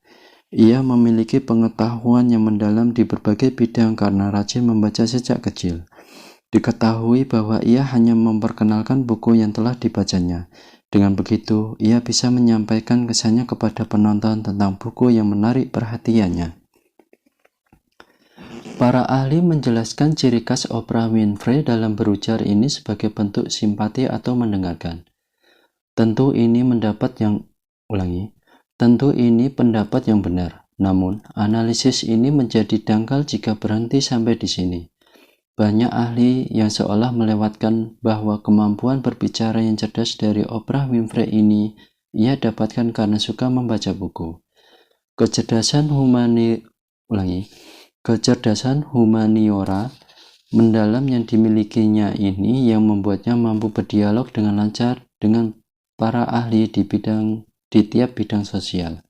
Ia memiliki pengetahuan yang mendalam di berbagai bidang karena rajin membaca sejak kecil. Diketahui bahwa ia hanya memperkenalkan buku yang telah dibacanya. Dengan begitu, ia bisa menyampaikan kesannya kepada penonton tentang buku yang menarik perhatiannya. Para ahli menjelaskan ciri khas Oprah Winfrey dalam berujar ini sebagai bentuk simpati atau mendengarkan. Tentu ini pendapat yang benar. Namun, analisis ini menjadi dangkal jika berhenti sampai di sini. Banyak ahli yang seolah melewatkan bahwa kemampuan berbicara yang cerdas dari Oprah Winfrey ini ia dapatkan karena suka membaca buku. Kecerdasan humaniora mendalam yang dimilikinya ini yang membuatnya mampu berdialog dengan lancar dengan para ahli di tiap bidang sosial.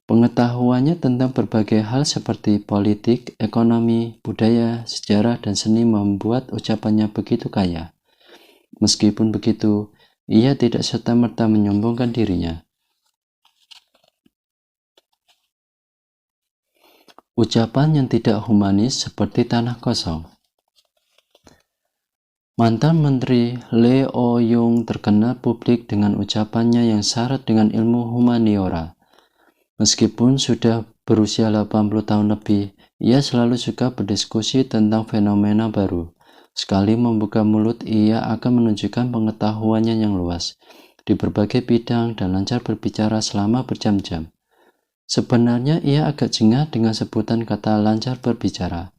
Pengetahuannya tentang berbagai hal seperti politik, ekonomi, budaya, sejarah, dan seni membuat ucapannya begitu kaya. Meskipun begitu, ia tidak serta-merta menyombongkan dirinya. Ucapan yang tidak humanis seperti tanah kosong. Mantan Menteri Lee Oh-young terkenal publik dengan ucapannya yang syarat dengan ilmu humaniora. Meskipun sudah berusia 80 tahun lebih, ia selalu suka berdiskusi tentang fenomena baru. Sekali membuka mulut, ia akan menunjukkan pengetahuannya yang luas di berbagai bidang dan lancar berbicara selama berjam-jam. Sebenarnya ia agak jengah dengan sebutan kata lancar berbicara.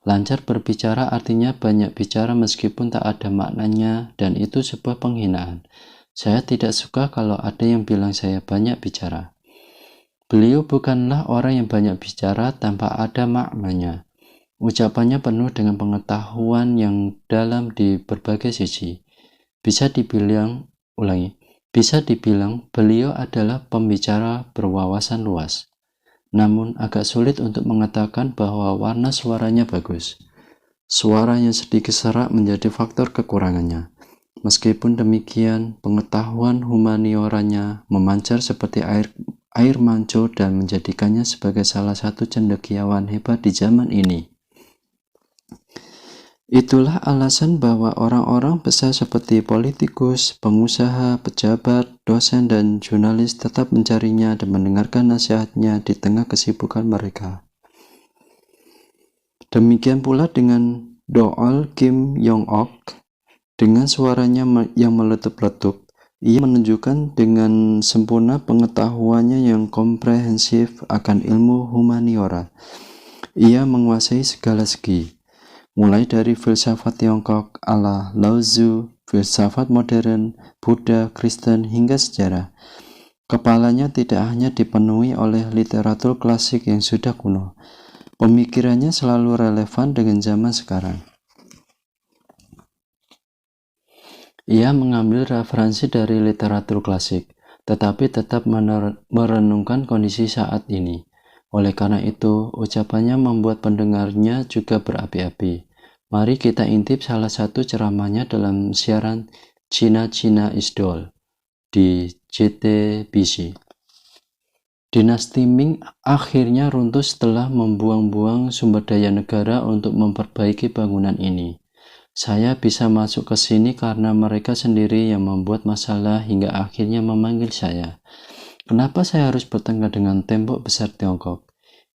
Lancar berbicara artinya banyak bicara meskipun tak ada maknanya, dan itu sebuah penghinaan. Saya tidak suka kalau ada yang bilang saya banyak bicara. Beliau bukanlah orang yang banyak bicara tanpa ada maknanya. Ucapannya penuh dengan pengetahuan yang dalam di berbagai sisi. Bisa dibilang beliau adalah pembicara berwawasan luas. Namun agak sulit untuk mengatakan bahwa warna suaranya bagus. Suara yang sedikit serak menjadi faktor kekurangannya. Meskipun demikian, pengetahuan humanioranya memancar seperti air mancur dan menjadikannya sebagai salah satu cendekiawan hebat di zaman ini. Itulah alasan bahwa orang-orang besar seperti politikus, pengusaha, pejabat, dosen, dan jurnalis tetap mencarinya dan mendengarkan nasihatnya di tengah kesibukan mereka. Demikian pula dengan Doal Kim Yong-ok. Dengan suaranya yang meletup-letup, ia menunjukkan dengan sempurna pengetahuannya yang komprehensif akan ilmu humaniora. Ia menguasai segala segi, mulai dari filsafat Tiongkok ala Lao Tzu, filsafat modern, Buddha, Kristen, hingga sejarah. Kepalanya tidak hanya dipenuhi oleh literatur klasik yang sudah kuno. Pemikirannya selalu relevan dengan zaman sekarang. Ia mengambil referensi dari literatur klasik, tetapi tetap merenungkan kondisi saat ini. Oleh karena itu, ucapannya membuat pendengarnya juga berapi-api. Mari kita intip salah satu ceramahnya dalam siaran China is Doll di JTBC. Dinasti Ming akhirnya runtuh setelah membuang-buang sumber daya negara untuk memperbaiki bangunan ini. Saya bisa masuk ke sini karena mereka sendiri yang membuat masalah hingga akhirnya memanggil saya. Kenapa saya harus bertengkar dengan tembok besar Tiongkok?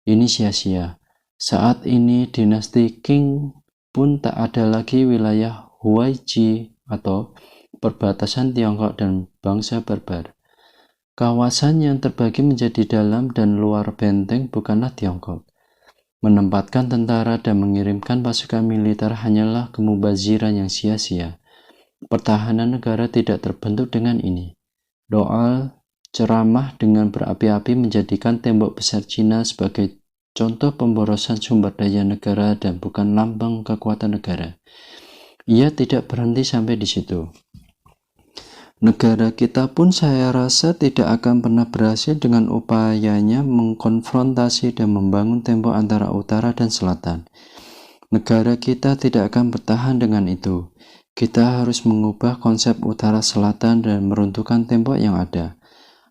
Ini sia-sia. Saat ini dinasti Qing pun tak ada lagi wilayah Huaiji atau perbatasan Tiongkok dan bangsa Barbar. Kawasan yang terbagi menjadi dalam dan luar benteng bukanlah Tiongkok. Menempatkan tentara dan mengirimkan pasukan militer hanyalah kemubaziran yang sia-sia. Pertahanan negara tidak terbentuk dengan ini. Doal ceramah dengan berapi-api menjadikan tembok besar Cina sebagai contoh pemborosan sumber daya negara dan bukan lambang kekuatan negara. Ia tidak berhenti sampai di situ. Negara kita pun saya rasa tidak akan pernah berhasil dengan upayanya mengkonfrontasi dan membangun tembok antara utara dan selatan. Negara kita tidak akan bertahan dengan itu. Kita harus mengubah konsep utara-selatan dan meruntuhkan tembok yang ada.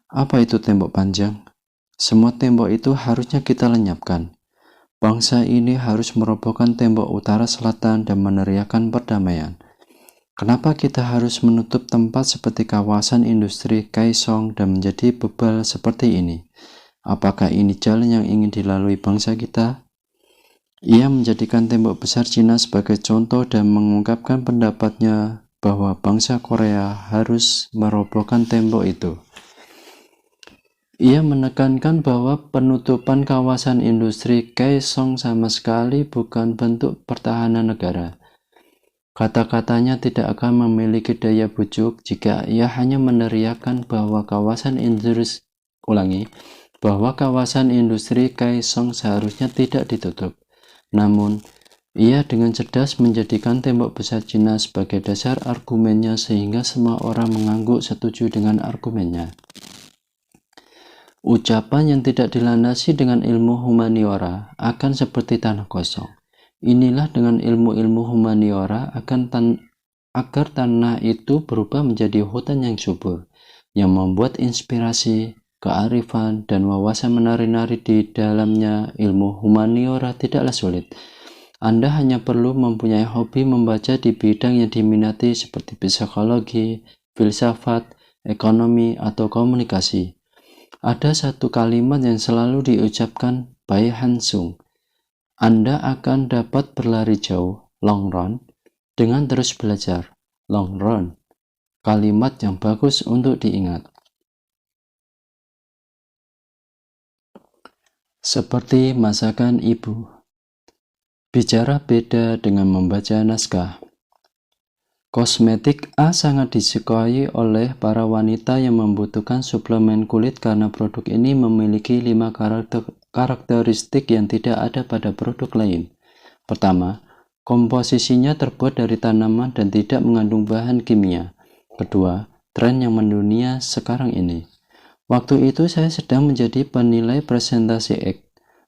Apa itu tembok panjang? Semua tembok itu harusnya kita lenyapkan. Bangsa ini harus merobohkan tembok utara-selatan dan meneriakkan perdamaian. Kenapa kita harus menutup tempat seperti kawasan industri Kaesong dan menjadi bebal seperti ini? Apakah ini jalan yang ingin dilalui bangsa kita? Ia menjadikan tembok besar Cina sebagai contoh dan mengungkapkan pendapatnya bahwa bangsa Korea harus merobohkan tembok itu. Ia menekankan bahwa penutupan kawasan industri Kaesong sama sekali bukan bentuk pertahanan negara. Kata-katanya tidak akan memiliki daya bujuk jika ia hanya meneriakkan bahwa kawasan industri Kaesong seharusnya tidak ditutup. Namun, ia dengan cerdas menjadikan tembok besar Cina sebagai dasar argumennya sehingga semua orang mengangguk setuju dengan argumennya. Ucapan yang tidak dilandasi dengan ilmu humaniora akan seperti tanah kosong. Inilah dengan ilmu-ilmu humaniora agar tanah itu berubah menjadi hutan yang subur, yang membuat inspirasi, kearifan, dan wawasan menari-nari di dalamnya. Ilmu humaniora tidaklah sulit. Anda hanya perlu mempunyai hobi membaca di bidang yang diminati seperti psikologi, filsafat, ekonomi, atau komunikasi. Ada satu kalimat yang selalu diucapkan Bai Hansung. Anda akan dapat berlari jauh, long run, dengan terus belajar, long run. Kalimat yang bagus untuk diingat. Seperti masakan ibu. Bicara beda dengan membaca naskah. Kosmetik A sangat disukai oleh para wanita yang membutuhkan suplemen kulit karena produk ini memiliki 5 karakteristik yang tidak ada pada produk lain. Pertama, komposisinya terbuat dari tanaman dan tidak mengandung bahan kimia. Kedua, tren yang mendunia sekarang ini. Waktu itu saya sedang menjadi penilai presentasi X.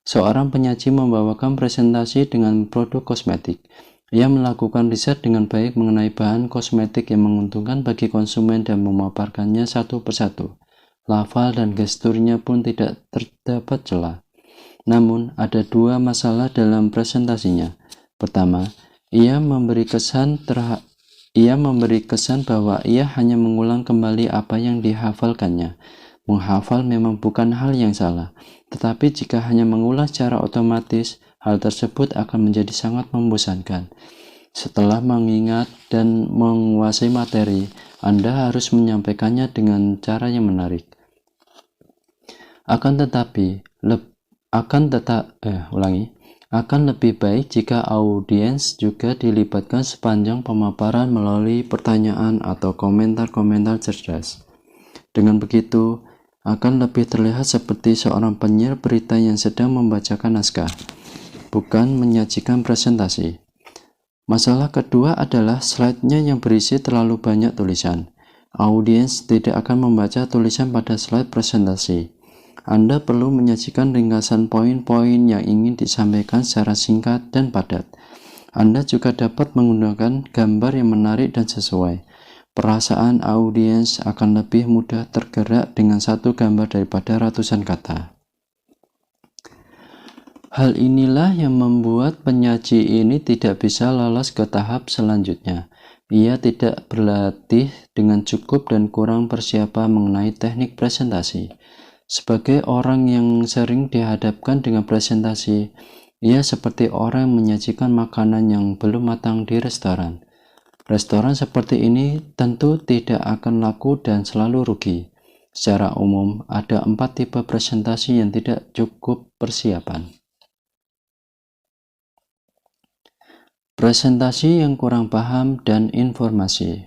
Seorang penyaji membawakan presentasi dengan produk kosmetik. Ia melakukan riset dengan baik mengenai bahan kosmetik yang menguntungkan bagi konsumen dan memaparkannya satu persatu. Lafal dan gesturnya pun tidak terdapat celah. Namun, ada 2 masalah dalam presentasinya. Pertama, ia memberi kesan bahwa ia hanya mengulang kembali apa yang dihafalkannya. Menghafal memang bukan hal yang salah, tetapi jika hanya mengulang secara otomatis, hal tersebut akan menjadi sangat membosankan. Setelah mengingat dan menguasai materi, Anda harus menyampaikannya dengan cara yang menarik. Akan lebih baik jika audiens juga dilibatkan sepanjang pemaparan melalui pertanyaan atau komentar-komentar cerdas. Dengan begitu, akan lebih terlihat seperti seorang penyiar berita yang sedang membacakan naskah, bukan menyajikan presentasi. Masalah kedua adalah slide-nya yang berisi terlalu banyak tulisan. Audiens tidak akan membaca tulisan pada slide presentasi. Anda perlu menyajikan ringkasan poin-poin yang ingin disampaikan secara singkat dan padat. Anda juga dapat menggunakan gambar yang menarik dan sesuai. Perasaan audiens akan lebih mudah tergerak dengan satu gambar daripada ratusan kata. Hal inilah yang membuat penyaji ini tidak bisa lolos ke tahap selanjutnya. Ia tidak berlatih dengan cukup dan kurang persiapan mengenai teknik presentasi. Sebagai orang yang sering dihadapkan dengan presentasi, ia seperti orang yang menyajikan makanan yang belum matang di restoran. Restoran seperti ini tentu tidak akan laku dan selalu rugi. Secara umum, ada 4 tipe presentasi yang tidak cukup persiapan. Presentasi yang kurang paham dan informasi.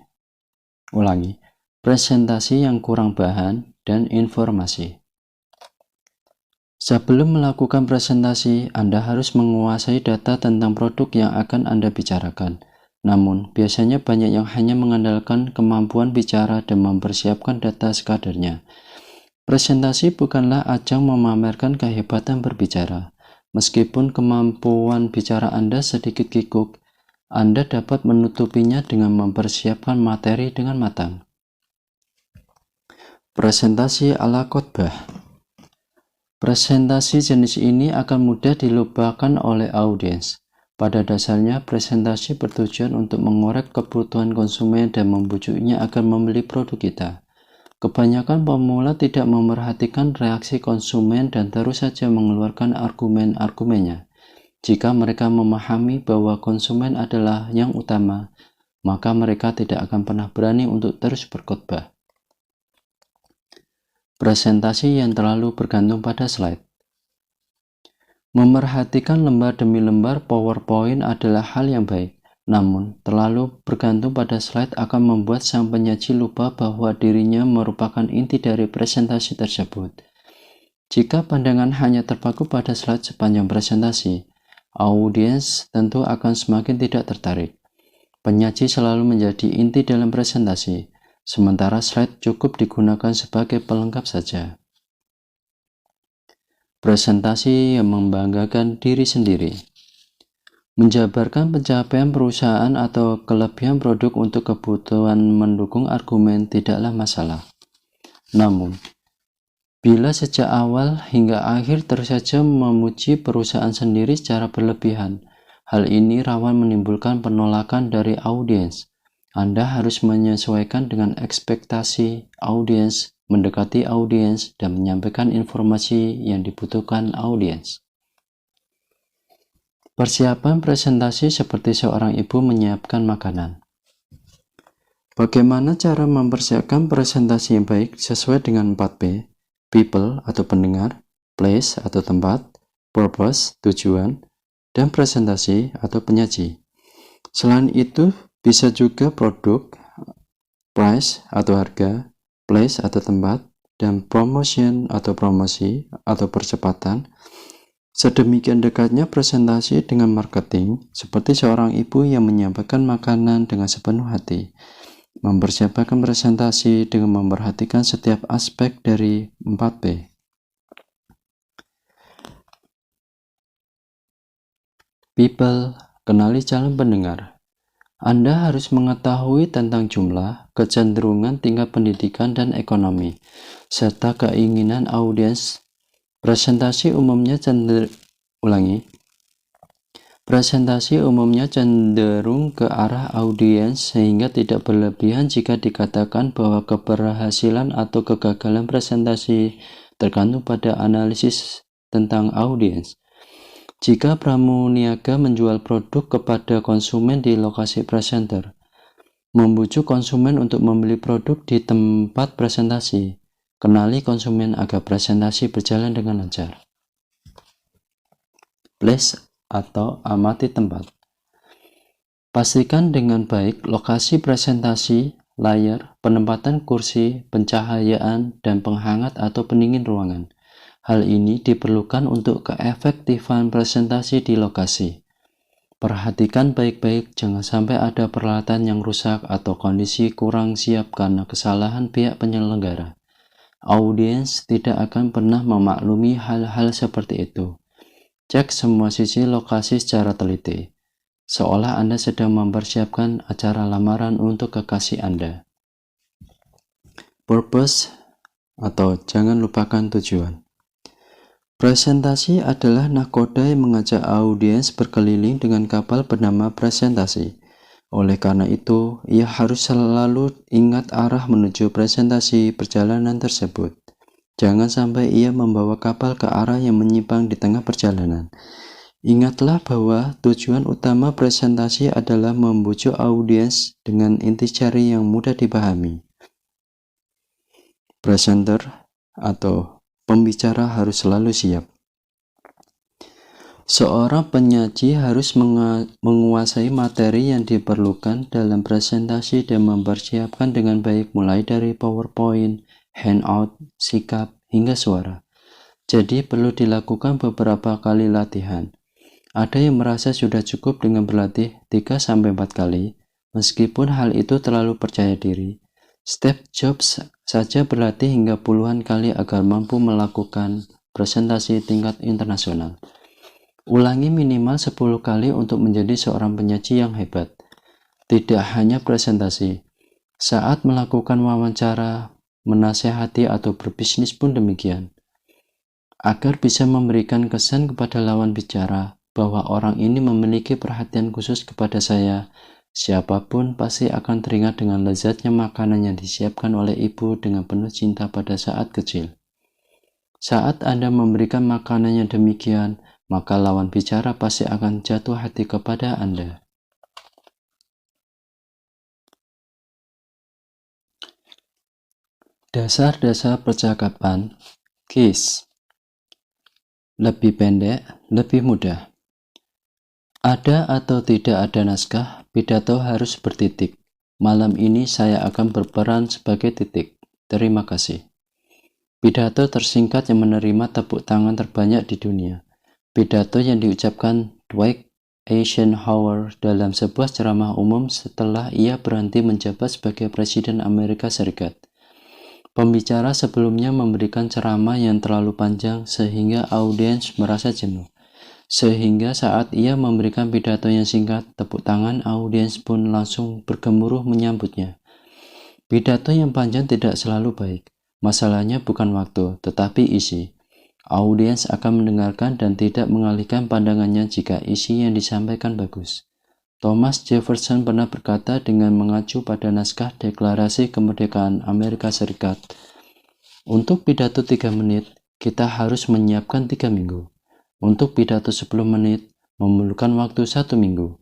Ulangi, presentasi yang kurang bahan dan informasi. Sebelum melakukan presentasi, Anda harus menguasai data tentang produk yang akan Anda bicarakan. Namun, biasanya banyak yang hanya mengandalkan kemampuan bicara dan mempersiapkan data sekadarnya. Presentasi bukanlah ajang memamerkan kehebatan berbicara. Meskipun kemampuan bicara Anda sedikit kikuk, Anda dapat menutupinya dengan mempersiapkan materi dengan matang. Presentasi ala khotbah. Presentasi jenis ini akan mudah dilupakan oleh audiens. Pada dasarnya, presentasi bertujuan untuk mengorek kebutuhan konsumen dan membujuknya agar membeli produk kita. Kebanyakan pemula tidak memerhatikan reaksi konsumen dan terus saja mengeluarkan argumen-argumennya. Jika mereka memahami bahwa konsumen adalah yang utama, maka mereka tidak akan pernah berani untuk terus berkhotbah. Presentasi yang terlalu bergantung pada slide. Memerhatikan lembar demi lembar PowerPoint adalah hal yang baik. Namun, terlalu bergantung pada slide akan membuat sang penyaji lupa bahwa dirinya merupakan inti dari presentasi tersebut. Jika pandangan hanya terpaku pada slide sepanjang presentasi, audiens tentu akan semakin tidak tertarik. Penyaji selalu menjadi inti dalam presentasi, sementara slide cukup digunakan sebagai pelengkap saja. Presentasi yang membanggakan diri sendiri. Menjabarkan pencapaian perusahaan atau kelebihan produk untuk kebutuhan mendukung argumen tidaklah masalah. Namun, bila sejak awal hingga akhir terus saja memuji perusahaan sendiri secara berlebihan, hal ini rawan menimbulkan penolakan dari audiens. Anda harus menyesuaikan dengan ekspektasi audiens, mendekati audiens, dan menyampaikan informasi yang dibutuhkan audiens. Persiapan presentasi seperti seorang ibu menyiapkan makanan. Bagaimana cara mempersiapkan presentasi yang baik sesuai dengan 4P? People atau pendengar, place atau tempat, purpose, tujuan, dan presentasi atau penyaji. Selain itu, bisa juga produk, price atau harga, place atau tempat, dan promotion atau promosi atau percepatan. Sedemikian dekatnya presentasi dengan marketing, seperti seorang ibu yang menyampaikan makanan dengan sepenuh hati. Mempersiapkan presentasi dengan memperhatikan setiap aspek dari 4P. People, kenali calon pendengar. Anda harus mengetahui tentang jumlah, kecenderungan tingkat pendidikan dan ekonomi, serta keinginan audiens. Presentasi umumnya cenderung ke arah audiens sehingga tidak berlebihan jika dikatakan bahwa keberhasilan atau kegagalan presentasi tergantung pada analisis tentang audiens. Jika pramuniaga menjual produk kepada konsumen di lokasi presenter, membujuk konsumen untuk membeli produk di tempat presentasi, kenali konsumen agar presentasi berjalan dengan lancar. Place atau amati tempat. Pastikan dengan baik lokasi presentasi, layar, penempatan kursi, pencahayaan, dan penghangat atau pendingin ruangan. Hal ini diperlukan untuk keefektifan presentasi di lokasi. Perhatikan baik-baik, jangan sampai ada peralatan yang rusak atau kondisi kurang siap karena kesalahan pihak penyelenggara. Audiens tidak akan pernah memaklumi hal-hal seperti itu. Cek semua sisi lokasi secara teliti, seolah Anda sedang mempersiapkan acara lamaran untuk kekasih Anda. Purpose atau jangan lupakan tujuan. Presentasi adalah nahkoda yang mengajak audiens berkeliling dengan kapal bernama presentasi. Oleh karena itu, ia harus selalu ingat arah menuju presentasi perjalanan tersebut. Jangan sampai ia membawa kapal ke arah yang menyimpang di tengah perjalanan. Ingatlah bahwa tujuan utama presentasi adalah membujuk audiens dengan intisari yang mudah dipahami. Presenter atau pembicara harus selalu siap. Seorang penyaji harus menguasai materi yang diperlukan dalam presentasi dan mempersiapkan dengan baik mulai dari PowerPoint, handout, sikap, hingga suara. Jadi perlu dilakukan beberapa kali latihan. Ada yang merasa sudah cukup dengan berlatih 3-4 kali, meskipun hal itu terlalu percaya diri. Steve Jobs saja berlatih hingga puluhan kali agar mampu melakukan presentasi tingkat internasional. Ulangi minimal 10 kali untuk menjadi seorang penyaji yang hebat. Tidak hanya presentasi, saat melakukan wawancara, menasehati atau berbisnis pun demikian. Agar bisa memberikan kesan kepada lawan bicara bahwa orang ini memiliki perhatian khusus kepada saya, siapapun pasti akan teringat dengan lezatnya makanan yang disiapkan oleh ibu dengan penuh cinta pada saat kecil. Saat Anda memberikan makanan yang demikian, maka lawan bicara pasti akan jatuh hati kepada Anda. Dasar-dasar percakapan KISS. Lebih pendek, lebih mudah. Ada atau tidak ada naskah, pidato harus bertitik. Malam ini saya akan berperan sebagai titik. Terima kasih. Pidato tersingkat yang menerima tepuk tangan terbanyak di dunia. Pidato yang diucapkan Dwight Eisenhower dalam sebuah ceramah umum setelah ia berhenti menjabat sebagai Presiden Amerika Serikat. Pembicara sebelumnya memberikan ceramah yang terlalu panjang sehingga audiens merasa jenuh. Sehingga saat ia memberikan pidato yang singkat, tepuk tangan audiens pun langsung bergemuruh menyambutnya. Pidato yang panjang tidak selalu baik. Masalahnya bukan waktu, tetapi isi. Audiens akan mendengarkan dan tidak mengalihkan pandangannya jika isi yang disampaikan bagus. Thomas Jefferson pernah berkata dengan mengacu pada naskah Deklarasi Kemerdekaan Amerika Serikat, "Untuk pidato 3 menit, kita harus menyiapkan 3 minggu. Untuk pidato 10 menit, memerlukan waktu 1 minggu.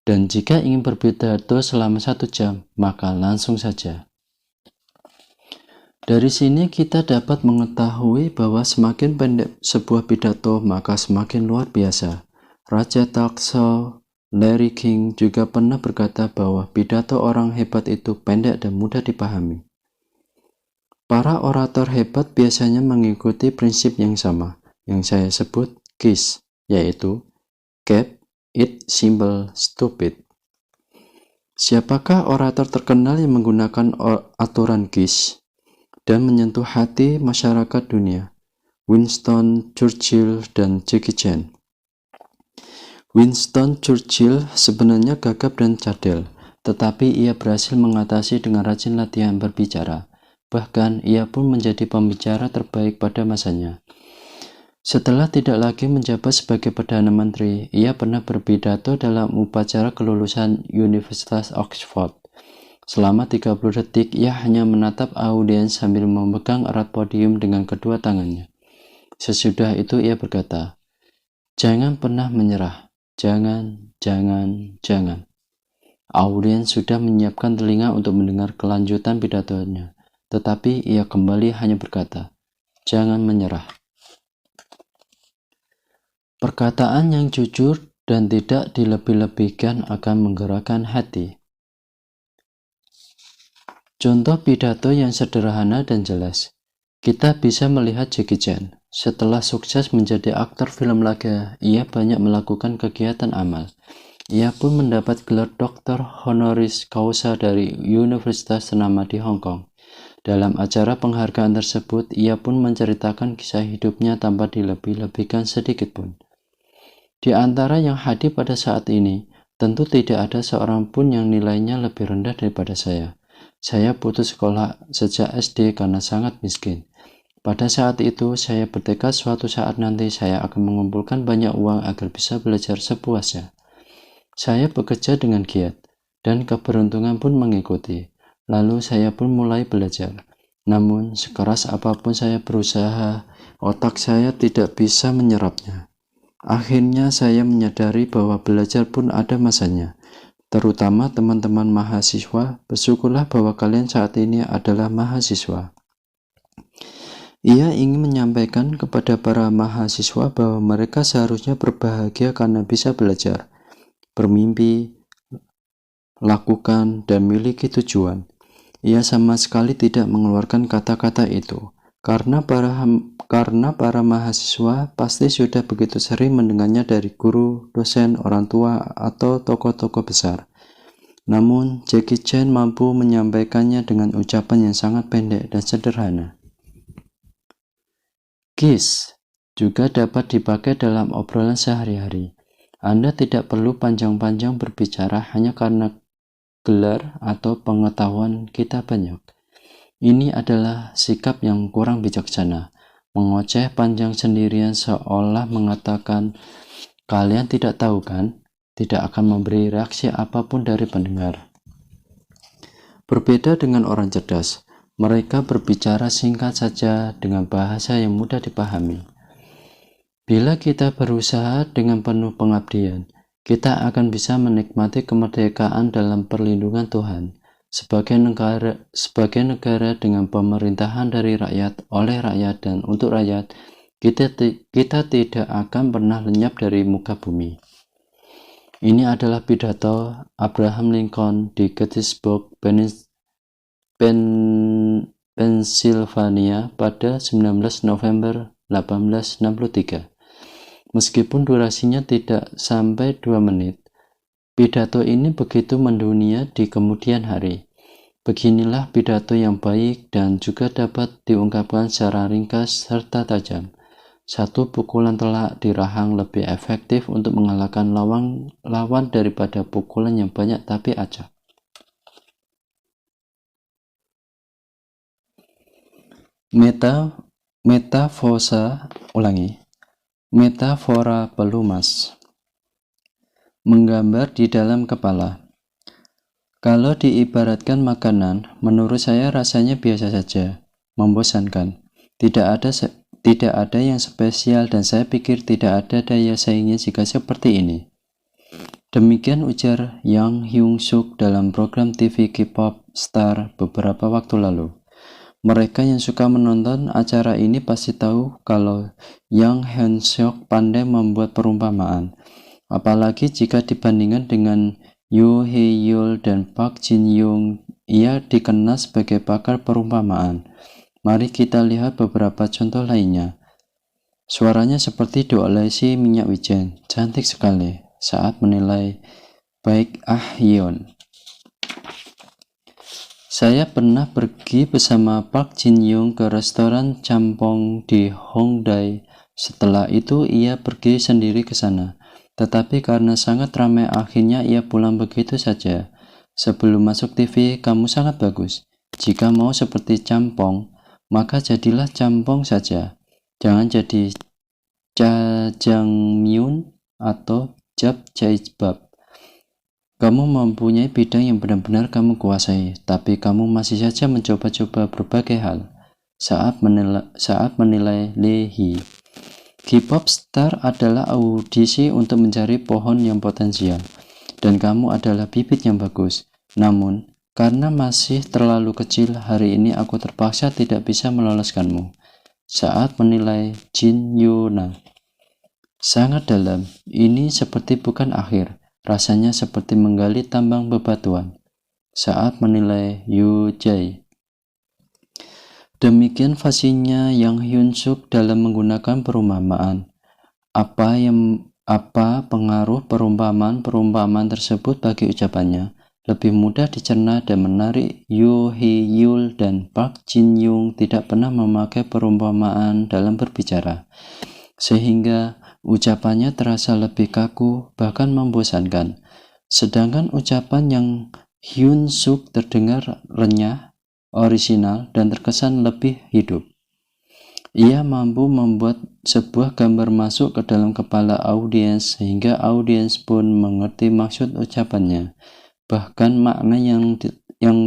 Dan jika ingin berpidato selama 1 jam, maka langsung saja." Dari sini kita dapat mengetahui bahwa semakin pendek sebuah pidato, maka semakin luar biasa. Raja talk show Larry King juga pernah berkata bahwa pidato orang hebat itu pendek dan mudah dipahami. Para orator hebat biasanya mengikuti prinsip yang sama, yang saya sebut KISS, yaitu Keep It Simple Stupid. Siapakah orator terkenal yang menggunakan aturan KISS dan menyentuh hati masyarakat dunia? Winston Churchill dan Jackie Chan. Winston Churchill sebenarnya gagap dan cadel, tetapi ia berhasil mengatasi dengan rajin latihan berbicara. Bahkan ia pun menjadi pembicara terbaik pada masanya. Setelah tidak lagi menjabat sebagai Perdana Menteri, ia pernah berpidato dalam upacara kelulusan Universitas Oxford. Selama 30 detik, ia hanya menatap audiens sambil memegang erat podium dengan kedua tangannya. Sesudah itu ia berkata, "Jangan pernah menyerah. Jangan, jangan, jangan." Audiens sudah menyiapkan telinga untuk mendengar kelanjutan pidatonya, tetapi ia kembali hanya berkata, "Jangan menyerah." Perkataan yang jujur dan tidak dilebih-lebihkan akan menggerakkan hati. Contoh pidato yang sederhana dan jelas. Kita bisa melihat Jackie Chan. Setelah sukses menjadi aktor film laga, ia banyak melakukan kegiatan amal. Ia pun mendapat gelar doktor honoris causa dari Universitas ternama di Hong Kong. Dalam acara penghargaan tersebut, ia pun menceritakan kisah hidupnya tanpa dilebih-lebihkan sedikit pun. Di antara yang hadir pada saat ini, tentu tidak ada seorang pun yang nilainya lebih rendah daripada saya. Saya putus sekolah sejak SD karena sangat miskin. Pada saat itu, saya bertekad suatu saat nanti saya akan mengumpulkan banyak uang agar bisa belajar sepuasnya. Saya bekerja dengan giat, dan keberuntungan pun mengikuti. Lalu saya pun mulai belajar. Namun, sekeras apapun saya berusaha, otak saya tidak bisa menyerapnya. Akhirnya saya menyadari bahwa belajar pun ada masanya. Terutama teman-teman mahasiswa, bersyukurlah bahwa kalian saat ini adalah mahasiswa. Ia ingin menyampaikan kepada para mahasiswa bahwa mereka seharusnya berbahagia karena bisa belajar, bermimpi, lakukan, dan miliki tujuan. Ia sama sekali tidak mengeluarkan kata-kata itu, karena para mahasiswa pasti sudah begitu sering mendengarnya dari guru, dosen, orang tua, atau tokoh-tokoh besar. Namun, Jackie Chan mampu menyampaikannya dengan ucapan yang sangat pendek dan sederhana. KISS juga dapat dipakai dalam obrolan sehari-hari. Anda tidak perlu panjang-panjang berbicara hanya karena gelar atau pengetahuan kita banyak. Ini adalah sikap yang kurang bijaksana. Mengoceh panjang sendirian seolah mengatakan, "Kalian tidak tahu kan?" tidak akan memberi reaksi apapun dari pendengar. Berbeda dengan orang cerdas. Mereka berbicara singkat saja dengan bahasa yang mudah dipahami. Bila kita berusaha dengan penuh pengabdian, kita akan bisa menikmati kemerdekaan dalam perlindungan Tuhan. Sebagai negara dengan pemerintahan dari rakyat, oleh rakyat, dan untuk rakyat, kita tidak akan pernah lenyap dari muka bumi. Ini adalah pidato Abraham Lincoln di Gettysburg, Pennsylvania pada 19 November 1863. Meskipun durasinya tidak sampai 2 menit, pidato ini begitu mendunia di kemudian hari. Beginilah pidato yang baik dan juga dapat diungkapkan secara ringkas serta tajam. Satu pukulan telak di rahang lebih efektif untuk mengalahkan lawan daripada pukulan yang banyak tapi acak. Metafora pelumas. Menggambar di dalam kepala. Kalau diibaratkan makanan, menurut saya rasanya biasa saja, membosankan. Tidak ada yang spesial dan saya pikir tidak ada daya saingnya jika seperti ini. Demikian ujar Yang Hyun-suk dalam program TV K-pop Star beberapa waktu lalu. Mereka yang suka menonton acara ini pasti tahu kalau Yang Hyun-suk pandai membuat perumpamaan. Apalagi jika dibandingkan dengan Yoo Hye-yul dan Park Jin-young, ia dikenal sebagai pakar perumpamaan. Mari kita lihat beberapa contoh lainnya. Suaranya seperti doalesi minyak wijen, cantik sekali, saat menilai baik Yeon. Saya pernah pergi bersama Park Jin-young ke restoran Champong di Hongdae. Setelah itu ia pergi sendiri ke sana. Tetapi karena sangat ramai akhirnya ia pulang begitu saja. Sebelum masuk TV, kamu sangat bagus. Jika mau seperti Champong, maka jadilah Champong saja. Jangan jadi Jajangmyeon atau Japchaebab. Kamu mempunyai bidang yang benar-benar kamu kuasai, tapi kamu masih saja mencoba-coba berbagai hal. Saat menilai Lee Hee. K-pop Star adalah audisi untuk mencari pohon yang potensial, dan kamu adalah bibit yang bagus. Namun, karena masih terlalu kecil, hari ini aku terpaksa tidak bisa meloloskanmu. Saat menilai Jin Yuna. Sangat dalam, ini seperti bukan akhir, rasanya seperti menggali tambang bebatuan. Saat menilai Yoo Jae. Demikian fasihnya Yang Hyun-suk dalam menggunakan perumpamaan. Apa pengaruh perumpamaan tersebut bagi ucapannya? Lebih mudah dicerna dan menarik. Yoo Hye-yul dan Park Jin-young tidak pernah memakai perumpamaan dalam berbicara, sehingga ucapannya terasa lebih kaku, bahkan membosankan. Sedangkan ucapan Yang Hyun-suk terdengar renyah, orisinal, dan terkesan lebih hidup. Ia mampu membuat sebuah gambar masuk ke dalam kepala audiens sehingga audiens pun mengerti maksud ucapannya. Bahkan makna yang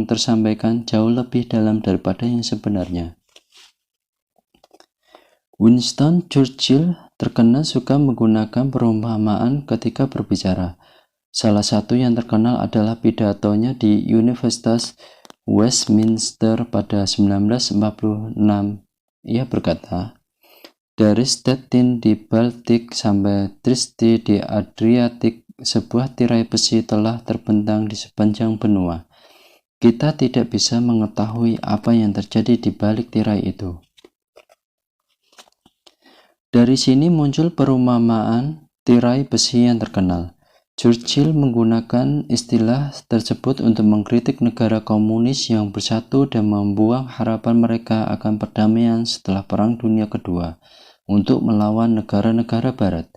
tersampaikan jauh lebih dalam daripada yang sebenarnya. Winston Churchill terkenal suka menggunakan perumpamaan ketika berbicara. Salah satu yang terkenal adalah pidatonya di Universitas Westminster pada 1946. Ia berkata, "Dari Stettin di Baltik sampai Trieste di Adriatik, sebuah tirai besi telah terbentang di sepanjang benua. Kita tidak bisa mengetahui apa yang terjadi di balik tirai itu." Dari sini muncul perumpamaan tirai besi yang terkenal. Churchill menggunakan istilah tersebut untuk mengkritik negara komunis yang bersatu dan membuang harapan mereka akan perdamaian setelah Perang Dunia Kedua untuk melawan negara-negara barat.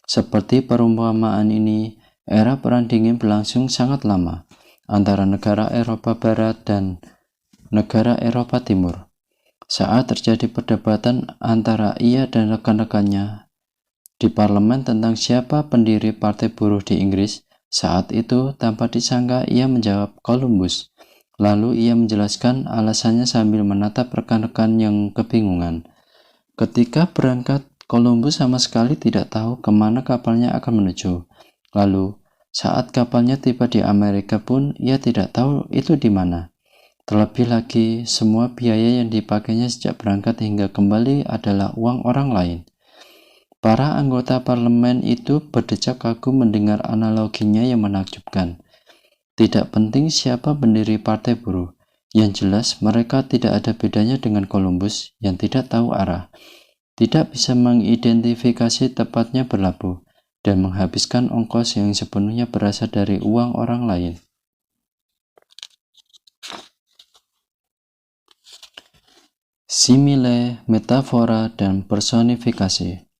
Seperti perumpamaan ini, era Perang Dingin berlangsung sangat lama antara negara Eropa Barat dan negara Eropa Timur. Saat terjadi perdebatan antara ia dan rekan-rekannya di parlemen tentang siapa pendiri Partai Buruh di Inggris, saat itu tanpa disangka ia menjawab Columbus. Lalu ia menjelaskan alasannya sambil menatap rekan-rekan yang kebingungan. Ketika berangkat Columbus sama sekali tidak tahu kemana kapalnya akan menuju. Lalu, saat kapalnya tiba di Amerika pun, ia tidak tahu itu di mana. Terlebih lagi, semua biaya yang dipakainya sejak berangkat hingga kembali adalah uang orang lain. Para anggota parlemen itu berdecak kagum mendengar analoginya yang menakjubkan. Tidak penting siapa pendiri partai buruh, yang jelas mereka tidak ada bedanya dengan Columbus yang tidak tahu arah, tidak bisa mengidentifikasi tepatnya berlabuh, dan menghabiskan ongkos yang sepenuhnya berasal dari uang orang lain. Simile, metafora, dan personifikasi.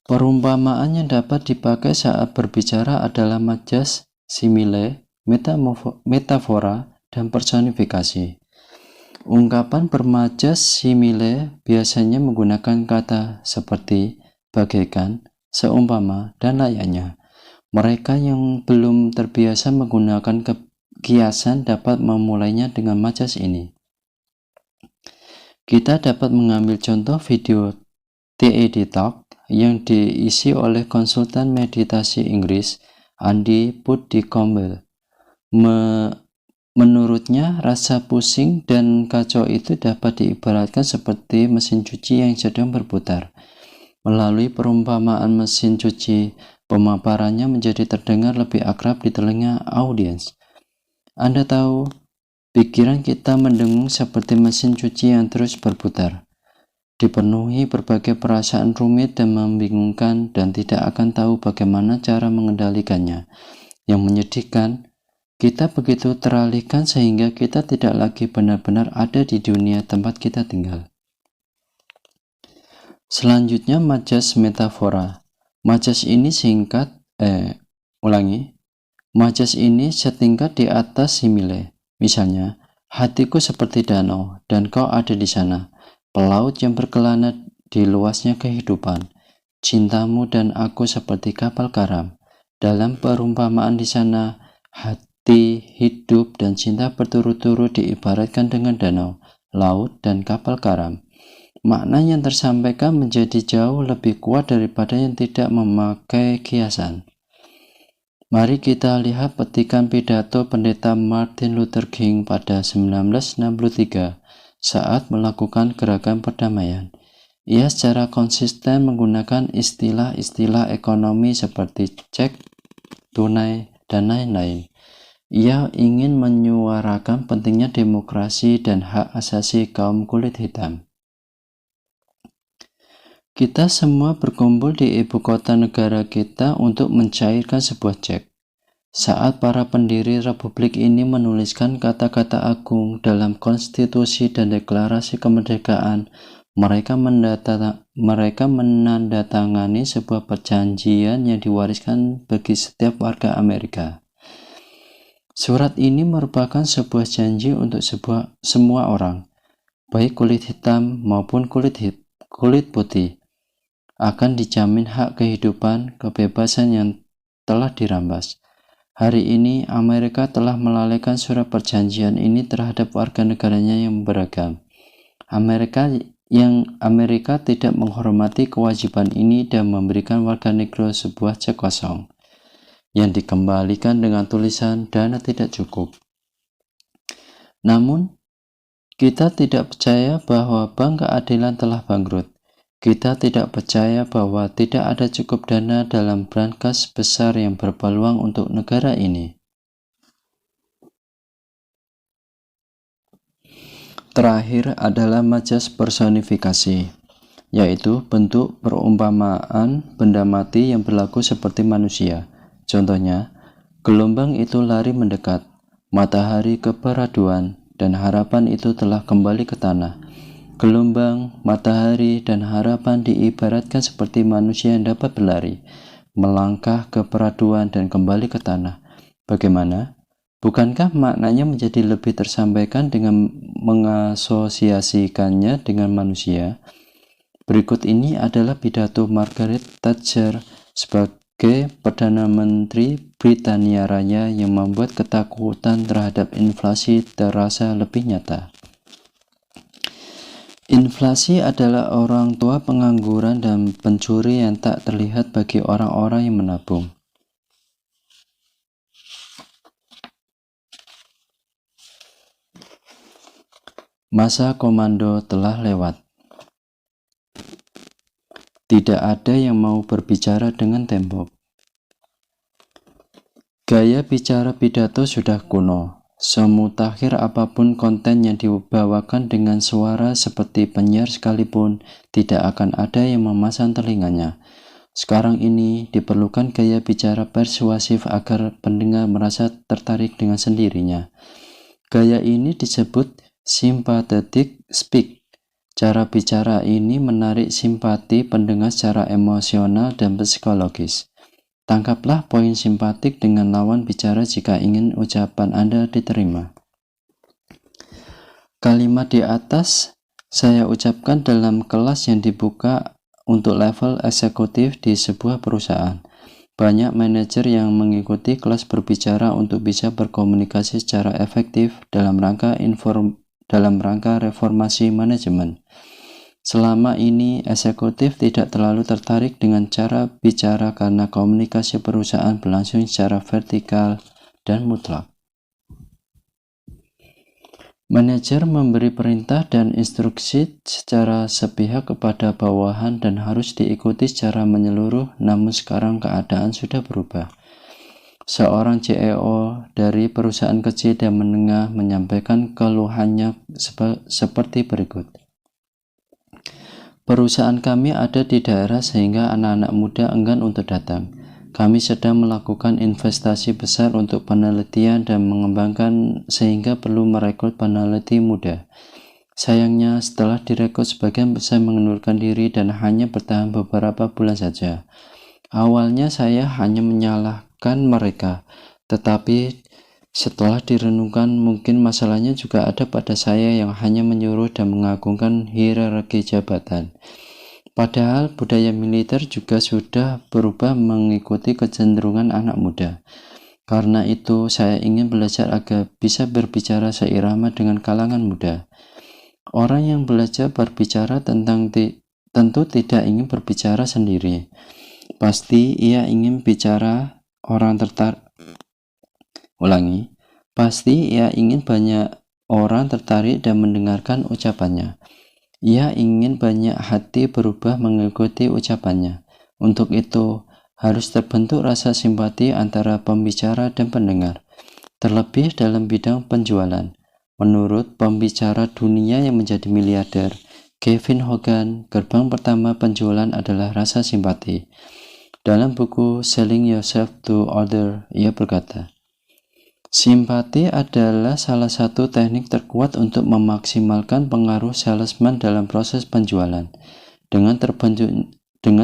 Perumpamaan yang dapat dipakai saat berbicara adalah majas, simile, metafora, dan personifikasi. Ungkapan bermajas simile biasanya menggunakan kata seperti, bagaikan, seumpama, dan layaknya. Mereka yang belum terbiasa menggunakan kiasan dapat memulainya dengan majas ini. Kita dapat mengambil contoh video TED Talk yang diisi oleh konsultan meditasi Inggris Andy Puddicombe. Menurutnya, rasa pusing dan kacau itu dapat diibaratkan seperti mesin cuci yang sedang berputar. Melalui perumpamaan mesin cuci, pemaparannya menjadi terdengar lebih akrab di telinga audiens. Anda tahu, pikiran kita mendengung seperti mesin cuci yang terus berputar, dipenuhi berbagai perasaan rumit dan membingungkan, dan tidak akan tahu bagaimana cara mengendalikannya. Yang menyedihkan, kita begitu teralihkan sehingga kita tidak lagi benar-benar ada di dunia tempat kita tinggal. Selanjutnya, majas metafora. Majas ini Majas ini setingkat di atas simile. Misalnya, hatiku seperti danau dan kau ada di sana, pelaut yang berkelana di luasnya kehidupan. Cintamu dan aku seperti kapal karam. Dalam perumpamaan di sana, hati, hidup, dan cinta berturut-turut diibaratkan dengan danau, laut, dan kapal karam. Makna yang tersampaikan menjadi jauh lebih kuat daripada yang tidak memakai kiasan. Mari kita lihat petikan pidato pendeta Martin Luther King pada 1963 saat melakukan gerakan perdamaian. Ia secara konsisten menggunakan istilah-istilah ekonomi seperti cek, tunai, dan lain-lain. Ia ingin menyuarakan pentingnya demokrasi dan hak asasi kaum kulit hitam. Kita semua berkumpul di ibu kota negara kita untuk mencairkan sebuah cek. Saat para pendiri republik ini menuliskan kata-kata agung dalam konstitusi dan deklarasi kemerdekaan, mereka menandatangani sebuah perjanjian yang diwariskan bagi setiap warga Amerika. Surat ini merupakan sebuah janji untuk semua orang, baik kulit hitam maupun kulit putih, akan dijamin hak kehidupan, kebebasan yang telah dirampas. Hari ini, Amerika telah melalaikan surat perjanjian ini terhadap warga negaranya yang beragam. Amerika tidak menghormati kewajiban ini dan memberikan warga negro sebuah cek kosong yang dikembalikan dengan tulisan dana tidak cukup. Namun, kita tidak percaya bahwa Bank Keadilan telah bangkrut. Kita tidak percaya bahwa tidak ada cukup dana dalam brankas besar yang berpeluang untuk negara ini. Terakhir adalah majas personifikasi, yaitu bentuk perumpamaan benda mati yang berlaku seperti manusia. Contohnya, gelombang itu lari mendekat, matahari keperaduan, dan harapan itu telah kembali ke tanah. Gelombang, matahari, dan harapan diibaratkan seperti manusia yang dapat berlari, melangkah ke peraduan dan kembali ke tanah. Bagaimana? Bukankah maknanya menjadi lebih tersampaikan dengan mengasosiasikannya dengan manusia? Berikut ini adalah pidato Margaret Thatcher sebagai Perdana Menteri Britania Raya yang membuat ketakutan terhadap inflasi terasa lebih nyata. Inflasi adalah orang tua pengangguran dan pencuri yang tak terlihat bagi orang-orang yang menabung. Masa komando telah lewat. Tidak ada yang mau berbicara dengan tembok. Gaya bicara pidato sudah kuno. Semutakhir apapun konten yang dibawakan dengan suara seperti penyiar sekalipun, tidak akan ada yang memasang telinganya. Sekarang ini diperlukan gaya bicara persuasif agar pendengar merasa tertarik dengan sendirinya. Gaya ini disebut sympathetic speak. Cara bicara ini menarik simpati pendengar secara emosional dan psikologis. Tangkaplah poin simpatik dengan lawan bicara jika ingin ucapan Anda diterima. Kalimat di atas saya ucapkan dalam kelas yang dibuka untuk level eksekutif di sebuah perusahaan. Banyak manajer yang mengikuti kelas berbicara untuk bisa berkomunikasi secara efektif dalam rangka reformasi manajemen. Selama ini, eksekutif tidak terlalu tertarik dengan cara bicara karena komunikasi perusahaan berlangsung secara vertikal dan mutlak. Manajer memberi perintah dan instruksi secara sepihak kepada bawahan dan harus diikuti secara menyeluruh, namun sekarang keadaan sudah berubah. Seorang CEO dari perusahaan kecil dan menengah menyampaikan keluhannya seperti berikut. Perusahaan kami ada di daerah sehingga anak-anak muda enggan untuk datang. Kami sedang melakukan investasi besar untuk penelitian dan mengembangkan sehingga perlu merekrut peneliti muda. Sayangnya setelah direkrut sebagian besar mengundurkan diri dan hanya bertahan beberapa bulan saja. Awalnya saya hanya menyalahkan mereka, tetapi setelah direnungkan mungkin masalahnya juga ada pada saya yang hanya menyuruh dan mengagungkan hierarki jabatan. Padahal budaya militer juga sudah berubah mengikuti kecenderungan anak muda. Karena itu saya ingin belajar agar bisa berbicara seirama dengan kalangan muda. Orang yang belajar berbicara tentu tidak ingin berbicara sendiri. Pasti ia ingin bicara orang tertarik. Pasti ia ingin banyak orang tertarik dan mendengarkan ucapannya. Ia ingin banyak hati berubah mengikuti ucapannya. Untuk itu, harus terbentuk rasa simpati antara pembicara dan pendengar. Terlebih dalam bidang penjualan. Menurut pembicara dunia yang menjadi miliarder, Kevin Hogan, gerbang pertama penjualan adalah rasa simpati. Dalam buku Selling Yourself to Others, ia berkata, simpati adalah salah satu teknik terkuat untuk memaksimalkan pengaruh salesman dalam proses penjualan. Dengan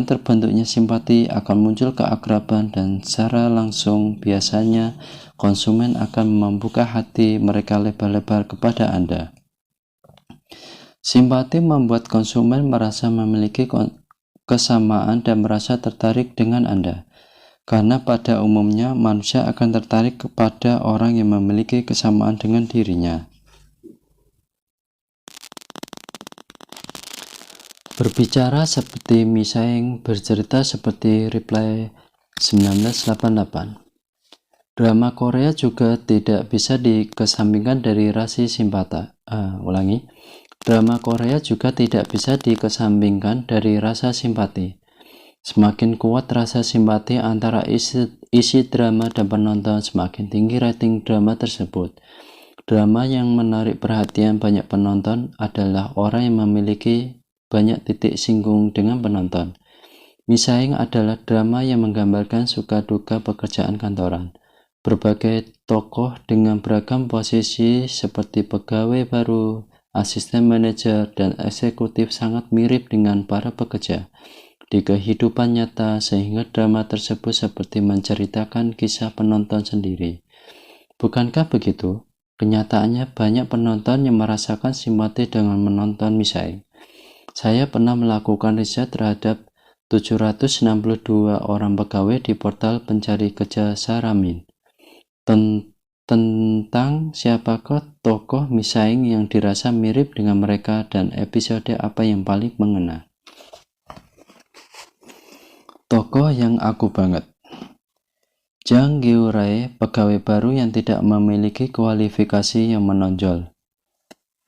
terbentuknya simpati akan muncul keakraban dan secara langsung biasanya konsumen akan membuka hati mereka lebar-lebar kepada Anda. Simpati membuat konsumen merasa memiliki kesamaan dan merasa tertarik dengan Anda. Karena pada umumnya manusia akan tertarik kepada orang yang memiliki kesamaan dengan dirinya. Berbicara seperti Misaeng, bercerita seperti Reply 1988. Drama Korea juga tidak bisa dikesampingkan dari rasa simpati. Drama Korea juga tidak bisa dikesampingkan dari rasa simpati. Semakin kuat rasa simpati antara isi drama dan penonton, semakin tinggi rating drama tersebut. Drama yang menarik perhatian banyak penonton adalah orang yang memiliki banyak titik singgung dengan penonton. Misaeng adalah drama yang menggambarkan suka duka pekerjaan kantoran. Berbagai tokoh dengan beragam posisi seperti pegawai baru, asisten manajer, dan eksekutif sangat mirip dengan para pekerja di kehidupan nyata sehingga drama tersebut seperti menceritakan kisah penonton sendiri. Bukankah begitu? Kenyataannya banyak penonton yang merasakan simpati dengan menonton Misaeng. Saya pernah melakukan riset terhadap 762 orang pegawai di portal pencari kerja Saramin. tentang siapakah tokoh Misaing yang dirasa mirip dengan mereka dan episode apa yang paling mengena. Tokoh yang aku banget. Jang Gyu-rae, pegawai baru yang tidak memiliki kualifikasi yang menonjol,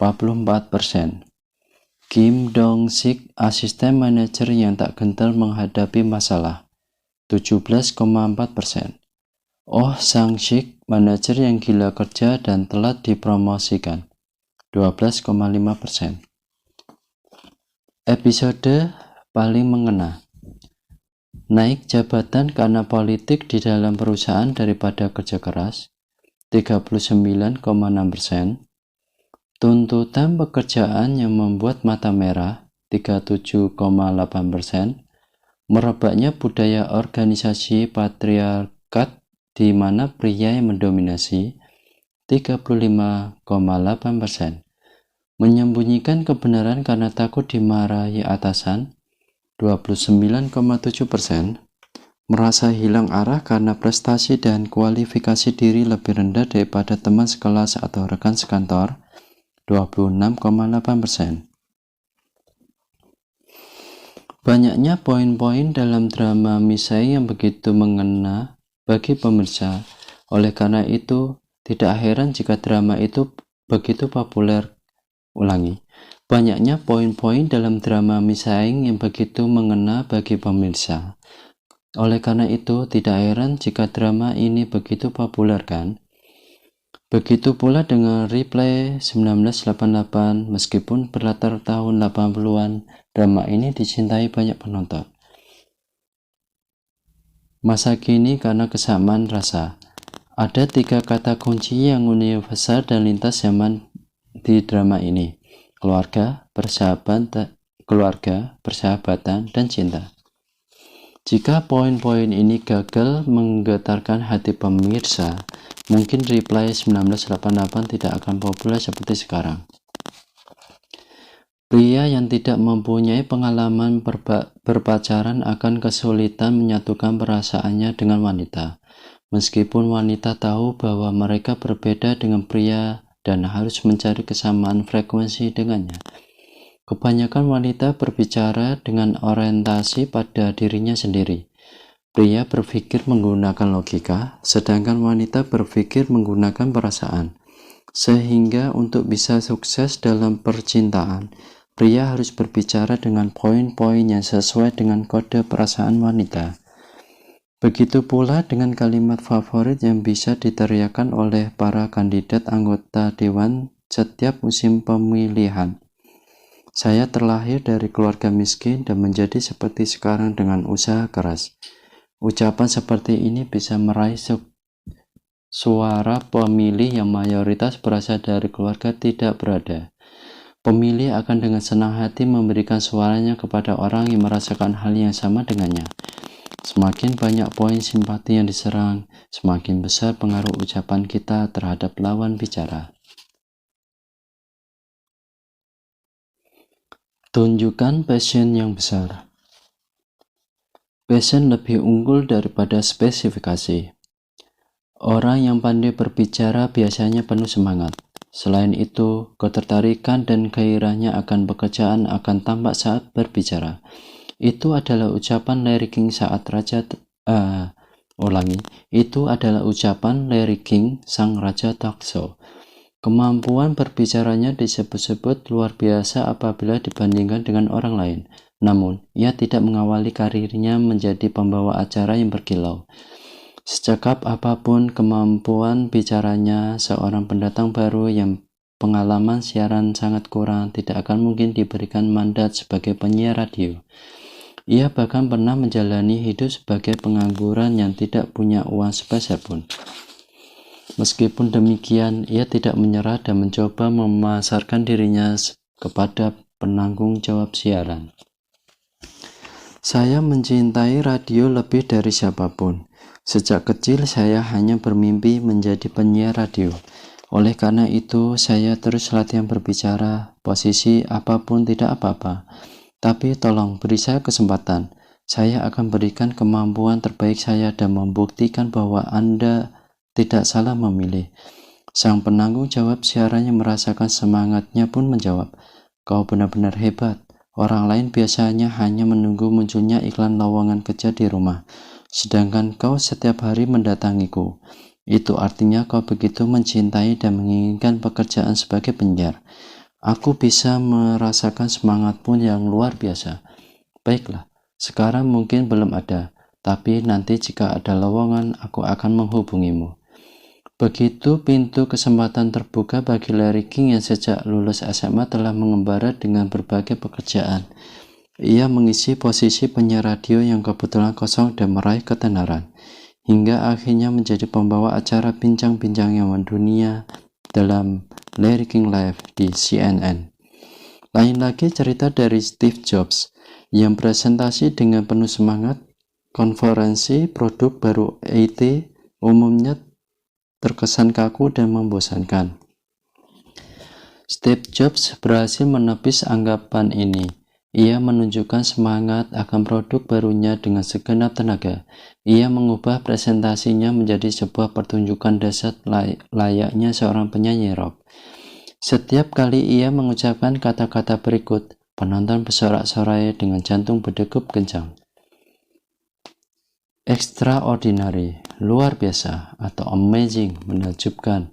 44%. Kim Dong-sik, asisten manajer yang tak gentar menghadapi masalah, 17,4%. Oh Sang-sik, manajer yang gila kerja dan telat dipromosikan, 12,5%. Episode paling mengena. Naik jabatan karena politik di dalam perusahaan daripada kerja keras, 39,6%. Tuntutan pekerjaan yang membuat mata merah, 37,8%. Merebaknya budaya organisasi patriarkat di mana pria yang mendominasi, 35,8%. Menyembunyikan kebenaran karena takut dimarahi atasan, 29,7%. Merasa hilang arah karena prestasi dan kualifikasi diri lebih rendah daripada teman sekelas atau rekan sekantor, 26,8%. Banyaknya poin-poin dalam drama Misaing yang begitu mengena bagi pemirsa. Oleh karena itu, tidak heran jika drama itu begitu populer. Ulangi. Banyaknya poin-poin dalam drama Misaing yang begitu mengena bagi pemirsa. Oleh karena itu, tidak heran jika drama ini begitu populer, kan? Begitu pula dengan Replay 1988, meskipun berlatar tahun 80-an, drama ini dicintai banyak penonton. Masa kini karena kesamaan rasa. Ada 3 kata kunci yang universal dan lintas zaman di drama ini. Keluarga, persahabatan, dan cinta. Jika poin-poin ini gagal menggetarkan hati pemirsa, mungkin Replay 1988 tidak akan populer seperti sekarang. Pria yang tidak mempunyai pengalaman berpacaran akan kesulitan menyatukan perasaannya dengan wanita. Meskipun wanita tahu bahwa mereka berbeda dengan pria dan harus mencari kesamaan frekuensi dengannya. Kebanyakan wanita berbicara dengan orientasi pada dirinya sendiri. Pria berpikir menggunakan logika, sedangkan wanita berpikir menggunakan perasaan. Sehingga untuk bisa sukses dalam percintaan, pria harus berbicara dengan poin-poin yang sesuai dengan kode perasaan wanita. Begitu pula dengan kalimat favorit yang bisa diteriakkan oleh para kandidat anggota dewan setiap musim pemilihan. Saya terlahir dari keluarga miskin dan menjadi seperti sekarang dengan usaha keras. Ucapan seperti ini bisa meraih suara pemilih yang mayoritas berasal dari keluarga tidak berada. Pemilih akan dengan senang hati memberikan suaranya kepada orang yang merasakan hal yang sama dengannya. Semakin banyak poin simpati yang diserang, semakin besar pengaruh ucapan kita terhadap lawan bicara. Tunjukkan passion yang besar. Passion lebih unggul daripada spesifikasi. Orang yang pandai berbicara biasanya penuh semangat. Selain itu, ketertarikan dan gairahnya akan pekerjaan akan tampak saat berbicara. Itu adalah ucapan Larry King saat Itu adalah ucapan Larry King, sang raja talk show. Kemampuan berbicaranya disebut-sebut luar biasa apabila dibandingkan dengan orang lain. Namun, ia tidak mengawali karirnya menjadi pembawa acara yang berkilau. Secakap apapun kemampuan bicaranya, seorang pendatang baru yang pengalaman siaran sangat kurang tidak akan mungkin diberikan mandat sebagai penyiar radio. Ia bahkan pernah menjalani hidup sebagai pengangguran yang tidak punya uang sepeser pun. Meskipun demikian, ia tidak menyerah dan mencoba memasarkan dirinya kepada penanggung jawab siaran. Saya mencintai radio lebih dari siapapun. Sejak kecil saya hanya bermimpi menjadi penyiar radio. Oleh karena itu, saya terus latihan berbicara, posisi apapun tidak apa-apa. Tapi tolong beri saya kesempatan. Saya akan berikan kemampuan terbaik saya dan membuktikan bahwa Anda tidak salah memilih. Sang penanggung jawab siaran yang merasakan semangatnya pun menjawab, "Kau benar-benar hebat. Orang lain biasanya hanya menunggu munculnya iklan lowongan kerja di rumah, sedangkan kau setiap hari mendatangiku. Itu artinya kau begitu mencintai dan menginginkan pekerjaan sebagai penyiar. Aku bisa merasakan semangatmu yang luar biasa. Baiklah, sekarang mungkin belum ada, tapi nanti jika ada lowongan, aku akan menghubungimu." Begitu pintu kesempatan terbuka bagi Larry King yang sejak lulus SMA telah mengembara dengan berbagai pekerjaan. Ia mengisi posisi penyiar radio yang kebetulan kosong dan meraih ketenaran, hingga akhirnya menjadi pembawa acara bincang-bincang yang mendunia dalam Larry King Live di CNN. Lain lagi cerita dari Steve Jobs yang presentasi dengan penuh semangat. Konferensi produk baru IT umumnya terkesan kaku dan membosankan. Steve Jobs berhasil menepis anggapan ini. Ia menunjukkan semangat akan produk barunya dengan segenap tenaga. Ia mengubah presentasinya menjadi sebuah pertunjukan dahsyat layaknya seorang penyanyi rock. Setiap kali ia mengucapkan kata-kata berikut, penonton bersorak-sorai dengan jantung berdegup kencang. Extraordinary, luar biasa, atau amazing, menakjubkan,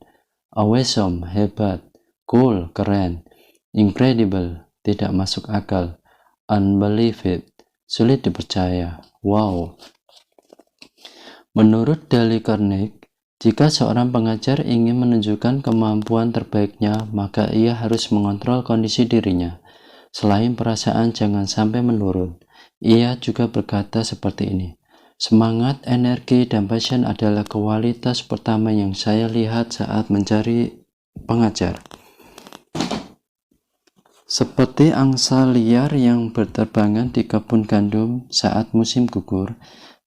awesome, hebat, cool, keren, incredible, tidak masuk akal, unbelievable, sulit dipercaya, wow. Menurut Dale Carnegie, jika seorang pengajar ingin menunjukkan kemampuan terbaiknya, maka ia harus mengontrol kondisi dirinya. Selain perasaan jangan sampai menurun, ia juga berkata seperti ini, "Semangat, energi, dan passion adalah kualitas pertama yang saya lihat saat mencari pengajar. Seperti angsa liar yang berterbangan di kebun gandum saat musim gugur,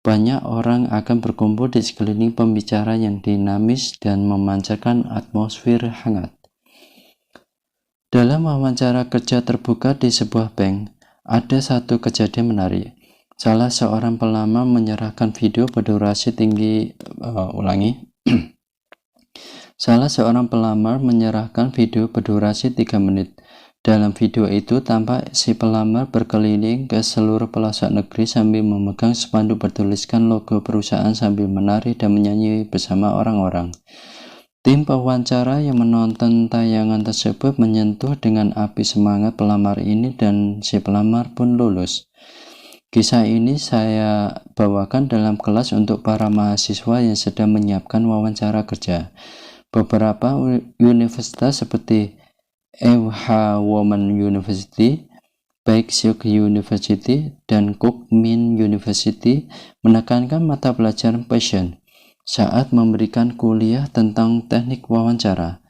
banyak orang akan berkumpul di sekeliling pembicara yang dinamis dan memancarkan atmosfer hangat." Dalam wawancara kerja terbuka di sebuah bank, ada satu kejadian menarik. Salah seorang pelamar menyerahkan video berdurasi tinggi Salah seorang pelamar menyerahkan video berdurasi 3 menit. Dalam video itu tampak si pelamar berkeliling ke seluruh pelosok negeri sambil memegang spanduk bertuliskan logo perusahaan sambil menari dan menyanyi bersama orang-orang. Tim pewawancara yang menonton tayangan tersebut menyentuh dengan api semangat pelamar ini dan si pelamar pun lulus. Kisah ini saya bawakan dalam kelas untuk para mahasiswa yang sedang menyiapkan wawancara kerja. Beberapa universitas seperti EWH Women University, Baekhyuk University, dan Kookmin University menekankan mata pelajaran passion saat memberikan kuliah tentang teknik wawancara.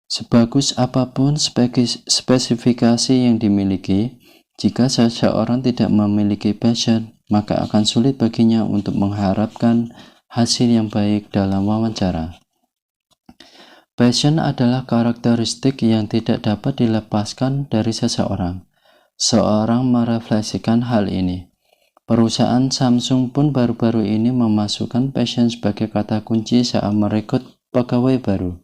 Sebagus apapun spesifikasi yang dimiliki, jika seseorang tidak memiliki passion, maka akan sulit baginya untuk mengharapkan hasil yang baik dalam wawancara. Passion adalah karakteristik yang tidak dapat dilepaskan dari seseorang. Seorang merefleksikan hal ini. Perusahaan Samsung pun baru-baru ini memasukkan passion sebagai kata kunci saat merekrut pegawai baru.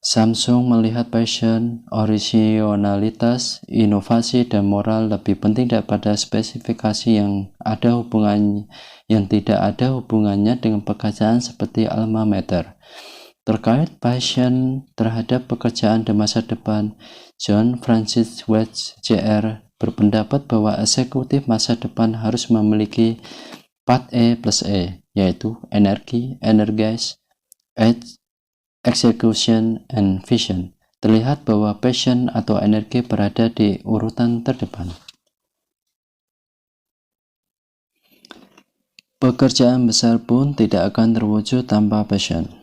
Samsung melihat passion, originalitas, inovasi, dan moral lebih penting daripada spesifikasi yang tidak ada hubungannya dengan pekerjaan seperti alma mater. Terkait passion terhadap pekerjaan di masa depan, John Francis Welch Jr. berpendapat bahwa eksekutif masa depan harus memiliki 4E+E, yaitu energi, energize, execution, and vision. Terlihat bahwa passion atau energi berada di urutan terdepan. Pekerjaan besar pun tidak akan terwujud tanpa passion.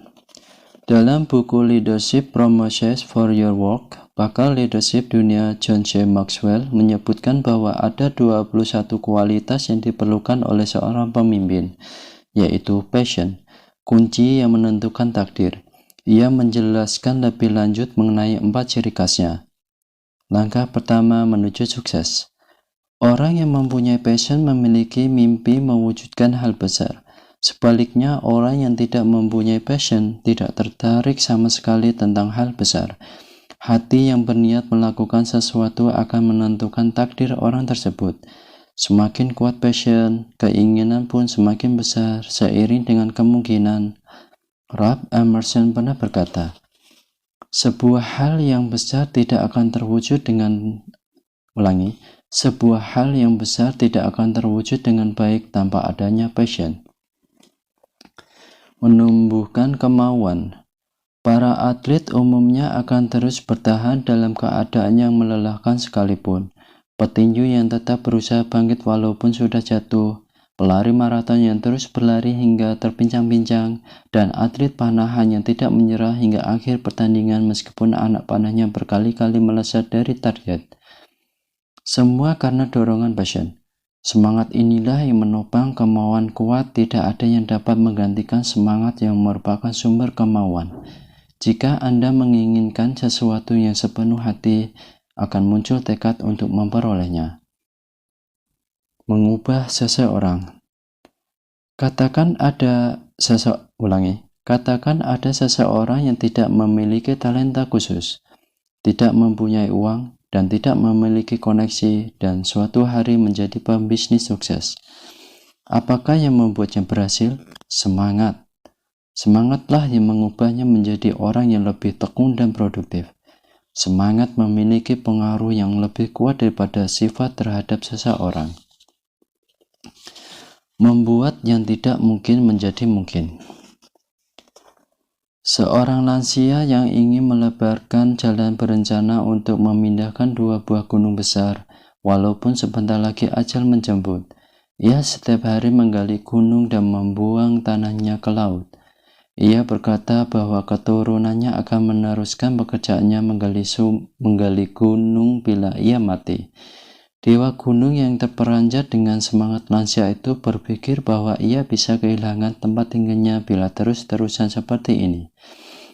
Dalam buku Leadership Promises for Your Work, pakar leadership dunia John C. Maxwell menyebutkan bahwa ada 21 kualitas yang diperlukan oleh seorang pemimpin, yaitu passion, kunci yang menentukan takdir. Ia menjelaskan lebih lanjut mengenai 4 ciri khasnya. Langkah pertama menuju sukses. Orang yang mempunyai passion memiliki mimpi mewujudkan hal besar. Sebaliknya, orang yang tidak mempunyai passion tidak tertarik sama sekali tentang hal besar. Hati yang berniat melakukan sesuatu akan menentukan takdir orang tersebut. Semakin kuat passion, keinginan pun semakin besar seiring dengan kemungkinan. Ralph Emerson pernah berkata, sebuah hal yang besar tidak akan terwujud dengan sebuah hal yang besar tidak akan terwujud dengan baik tanpa adanya passion. Menumbuhkan kemauan. Para atlet umumnya akan terus bertahan dalam keadaan yang melelahkan sekalipun. Petinju yang tetap berusaha bangkit walaupun sudah jatuh, pelari maraton yang terus berlari hingga terpincang-pincang, dan atlet panahan yang tidak menyerah hingga akhir pertandingan meskipun anak panahnya berkali-kali meleset dari target. Semua karena dorongan passion. Semangat inilah yang menopang kemauan kuat. Tidak ada yang dapat menggantikan semangat yang merupakan sumber kemauan. Jika Anda menginginkan sesuatu yang sepenuh hati, akan muncul tekad untuk memperolehnya. Mengubah seseorang. Katakan ada seseorang yang tidak memiliki talenta khusus, tidak mempunyai uang, dan tidak memiliki koneksi, dan suatu hari menjadi pembisnis sukses. Apakah yang membuatnya berhasil? Semangat. Semangatlah yang mengubahnya menjadi orang yang lebih tekun dan produktif. Semangat memiliki pengaruh yang lebih kuat daripada sifat terhadap seseorang. Membuat yang tidak mungkin menjadi mungkin. Seorang lansia yang ingin melebarkan jalan berencana untuk memindahkan 2 buah gunung besar, walaupun sebentar lagi ajal menjemput. Ia setiap hari menggali gunung dan membuang tanahnya ke laut. Ia berkata bahwa keturunannya akan meneruskan pekerjaannya menggali gunung bila ia mati. Dewa gunung yang terperanjat dengan semangat lansia itu berpikir bahwa ia bisa kehilangan tempat tinggalnya bila terus-terusan seperti ini.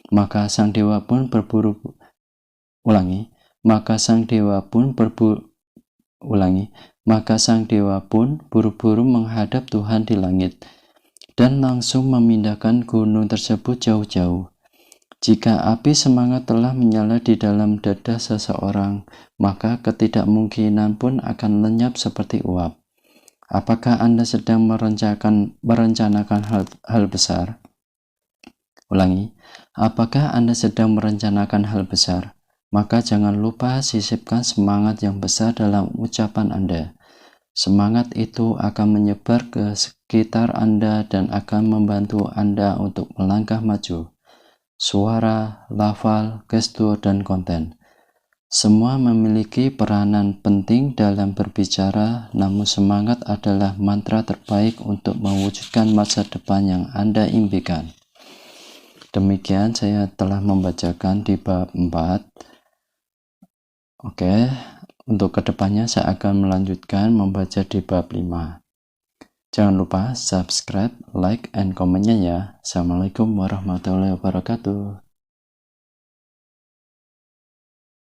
Maka sang dewa pun buru-buru menghadap Tuhan di langit dan langsung memindahkan gunung tersebut jauh-jauh. Jika api semangat telah menyala di dalam dada seseorang, maka ketidakmungkinan pun akan lenyap seperti uap. Apakah Anda sedang merencanakan hal besar? Apakah Anda sedang merencanakan hal besar? Maka jangan lupa sisipkan semangat yang besar dalam ucapan Anda. Semangat itu akan menyebar ke sekitar Anda dan akan membantu Anda untuk melangkah maju. Suara, lafal, gestur, dan konten. Semua memiliki peranan penting dalam berbicara, namun semangat adalah mantra terbaik untuk mewujudkan masa depan yang Anda impikan. Demikian saya telah membacakan di bab 4. Untuk kedepannya saya akan melanjutkan membaca di bab 5. Jangan lupa subscribe, like, and komennya ya. Assalamualaikum warahmatullahi wabarakatuh.